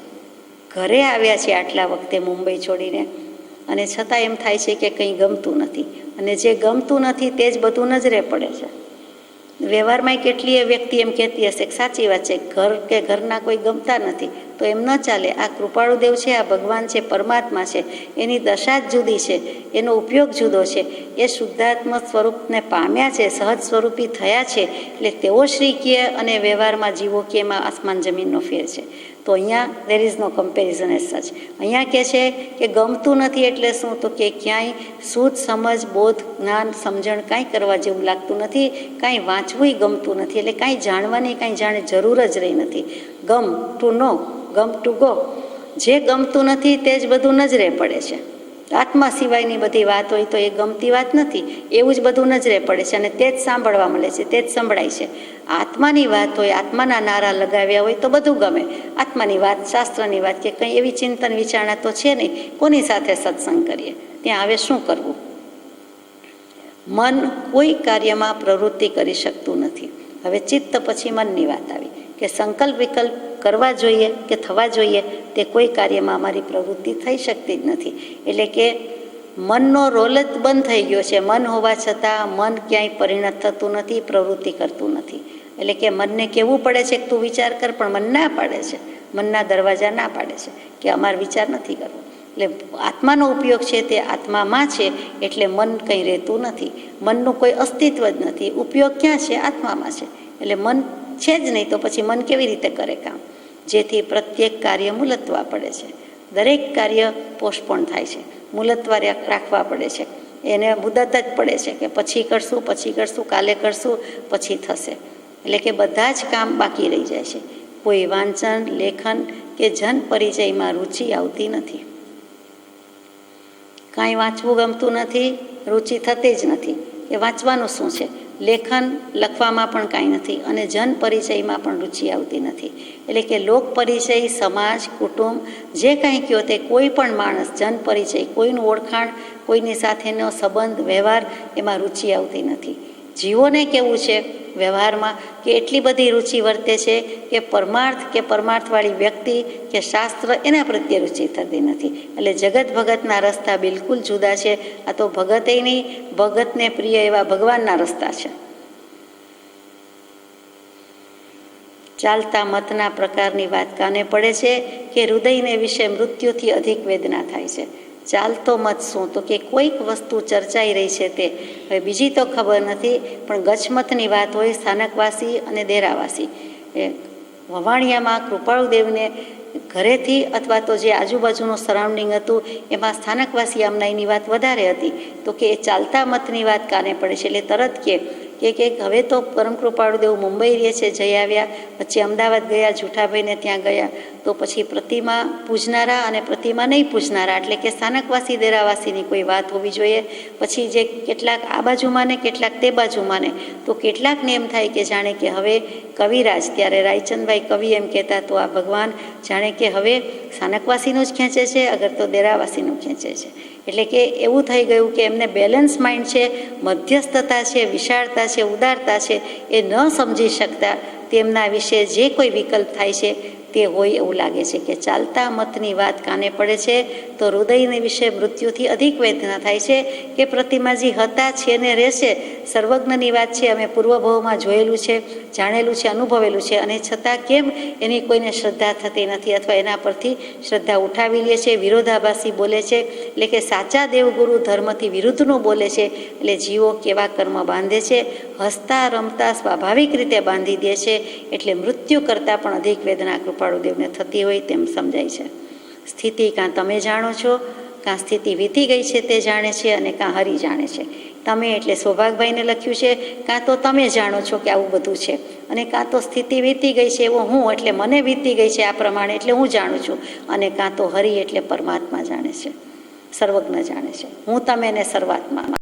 Speaker 1: ઘરે આવ્યા છે આટલા વખતે મુંબઈ છોડીને, અને છતાં એમ થાય છે કે કંઈ ગમતું નથી, અને જે ગમતું નથી તે જ બધું નજરે પડે છે. વ્યવહારમાં કેટલીય વ્યક્તિ એમ કહેતી હશે કે સાચી વાત છે, ઘર કે ઘરના કોઈ ગમતા નથી તો એમ ન ચાલે. આ કૃપાળુદેવ છે, આ ભગવાન છે, પરમાત્મા છે, એની દશા જ જુદી છે, એનો ઉપયોગ જુદો છે. એ શુદ્ધાત્મ સ્વરૂપને પામ્યા છે, સહજ સ્વરૂપી થયા છે, એટલે તેઓ શ્રી કહે અને વ્યવહારમાં જીવો કે એમાં આસમાન જમીનનો ફેર છે. તો અહીંયા there is no comparison as such. અહીંયા કહે છે કે ગમતું નથી એટલે શું તો કે ક્યાંય શુદ્ધ સમજ, બોધ, જ્ઞાન, સમજણ કાંઈ કરવા જેવું લાગતું નથી, કાંઈ વાંચવુંય ગમતું નથી, એટલે કાંઈ જાણવાની કાંઈ જાણે જરૂર જ રહી નથી. ગમ ટુ નો, ગમ ટુ ગો, જે ગમતું નથી તે જ બધું નજરે પડે છે. આત્મા સિવાયની બધી વાત હોય તો એ ગમતી વાત નથી, એવું જ બધું નજરે પડે છે, અને તે જ સાંભળવા મળે છે, તે જ સંભળાય છે. આત્માની વાત હોય, આત્માના નારા લગાવ્યા હોય તો બધું ગમે. આત્માની વાત, શાસ્ત્રની વાત કે કંઈ એવી ચિંતન વિચારણા તો છે નહીં, કોની સાથે સત્સંગ કરીએ, ત્યાં હવે શું કરવું? મન કોઈ કાર્યમાં પ્રવૃત્તિ કરી શકતું નથી. હવે ચિત્ત પછી મનની વાત આવી કે સંકલ્પ વિકલ્પ કરવા જોઈએ કે થવા જોઈએ, તે કોઈ કાર્યમાં અમારી પ્રવૃત્તિ થઈ શકતી જ નથી. એટલે કે મનનો રોલ જ બંધ થઈ ગયો છે. મન હોવા છતાં મન ક્યાંય પરિણત થતું નથી, પ્રવૃત્તિ કરતું નથી. એટલે કે મનને કહેવું પડે છે કે તું વિચાર કર, પણ મન ના પાડે છે, મનના દરવાજા ના પાડે છે કે અમારે વિચાર નથી કરવો. એટલે આત્માનો ઉપયોગ છે તે આત્મામાં છે, એટલે મન કંઈ રહેતું નથી, મનનું કોઈ અસ્તિત્વ જ નથી. ઉપયોગ ક્યાં છે? આત્મામાં છે. એટલે મન છે જ નહીં તો પછી મન કેવી રીતે કરે કામ? જેથી પ્રત્યેક કાર્ય મુલતવા પડે છે. દરેક કાર્ય પોસ્ટપોન થાય છે, મુલતવા રાખવા પડે છે. એને મુદત જ પડે છે કે પછી કરશું, પછી કરશું, કાલે કરશું, પછી થશે. એટલે કે બધા જ કામ બાકી રહી જાય છે. કોઈ વાંચન, લેખન કે જન પરિચયમાં રુચિ આવતી નથી. કાંઈ વાંચવું ગમતું નથી, રુચિ થતી જ નથી કે વાંચવાનું શું છે. લેખન, લખવામાં પણ કાંઈ નથી, અને જન પરિચયમાં પણ રુચિ આવતી નથી. એટલે કે લોક પરિચય, સમાજ, કુટુંબ જે કાંઈ કહો તે કોઈ પણ માણસ, જન પરિચય, કોઈનું ઓળખાણ, કોઈની સાથેનો સંબંધ, વ્યવહાર, એમાં રુચિ આવતી નથી. જીવોને કેવું છે વ્યવહારમાં કે એટલી બધી રુચિ વર્તે છે કે પરમાર્થ કે પરમાર્થવાળી વ્યક્તિ કે શાસ્ત્ર એના પ્રત્યે રુચિ થતી નથી. એટલે જગત ભગતના રસ્તા બિલકુલ જુદા છે. આ તો ભગતે નહીં, ભગતને પ્રિય એવા ભગવાનના રસ્તા છે. ચાલતા મતના પ્રકારની વાત કાને પડે છે કે હૃદયને વિશે મૃત્યુથી અધિક વેદના થાય છે. ચાલતો મત શું? તો કે કોઈક વસ્તુ ચર્ચાઈ રહી છે તે, હવે બીજી તો ખબર નથી, પણ ગચમતની વાત હોય સ્થાનકવાસી અને દેરાવાસી. એ વવાણિયામાં કૃપાળુદેવને ઘરેથી અથવા તો જે આજુબાજુનું સરાઉન્ડિંગ હતું એમાં સ્થાનકવાસી આમનાઈની વાત વધારે હતી. તો કે એ ચાલતા મતની વાત કાને પડે છે. એટલે તરત કે હવે તો પરમ કૃપાળુદેવ મુંબઈ રહે છે, જઈ આવ્યા, પછી અમદાવાદ ગયા, જૂઠાભાઈને ત્યાં ગયા, તો પછી પ્રતિમા પૂજનારા અને પ્રતિમા નહીં પૂજનારા, એટલે કે સ્થાનકવાસી દેરાવાસીની કોઈ વાત હોવી જોઈએ. પછી જે કેટલાક આ બાજુ માને, કેટલાક તે બાજુ માને, તો કેટલાકને એમ થાય કે જાણે કે હવે કવિરાજ, ત્યારે રાયચંદભાઈ કવિ એમ કહેતા, તો આ ભગવાન જાણે કે હવે સ્થાનકવાસીનું જ ખેંચે છે, અગર તો દેરાવાસીનું ખેંચે છે. એટલે કે એવું થઈ ગયું કે એમને બેલેન્સ માઇન્ડ છે, મધ્યસ્થતા છે, વિશાળતા છે, ઉદારતા છે, એ ન સમજી શકતા તેમના વિશે જે કોઈ વિકલ્પ થાય છે તે હોય એવું લાગે છે. કે ચાલતા મતની વાત કાને પડે છે તો હૃદયને વિશે મૃત્યુથી અધિક વેદના થાય છે. કે પ્રતિમાજી હતા, છે ને રહેશે, સર્વજ્ઞની વાત છે, અમે પૂર્વભાવમાં જોયેલું છે, જાણેલું છે, અનુભવેલું છે, અને છતાં કેમ એની કોઈને શ્રદ્ધા થતી નથી અથવા એના પરથી શ્રદ્ધા ઉઠાવી લે છે, વિરોધાભાસી બોલે છે. એટલે કે સાચા દેવગુરુ ધર્મથી વિરુદ્ધનું બોલે છે. એટલે જીવો કેવા કર્મ બાંધે છે, હસતા રમતા સ્વાભાવિક રીતે બાંધી દે છે. એટલે મૃત્યુ કરતાં પણ અધિક વેદના કૃપાળુદેવને થતી હોય તેમ સમજાય છે. સ્થિતિ કાં તમે જાણો છો, કાં સ્થિતિ વીતી ગઈ છે તે જાણે છે, અને કાં હરિ જાણે છે. તમે એટલે સૌભાગભાઈને લખ્યું છે, કાં તો તમે જાણો છો કે આવું બધું છે, અને કાં તો સ્થિતિ વીતી ગઈ છે એવો હું, એટલે મને વીતી ગઈ છે આ પ્રમાણે, એટલે હું જાણું છું, અને કાં તો હરિ એટલે પરમાત્મા જાણે છે, સર્વજ્ઞ જાણે છે. હું તમે ને સર્વાત્મા.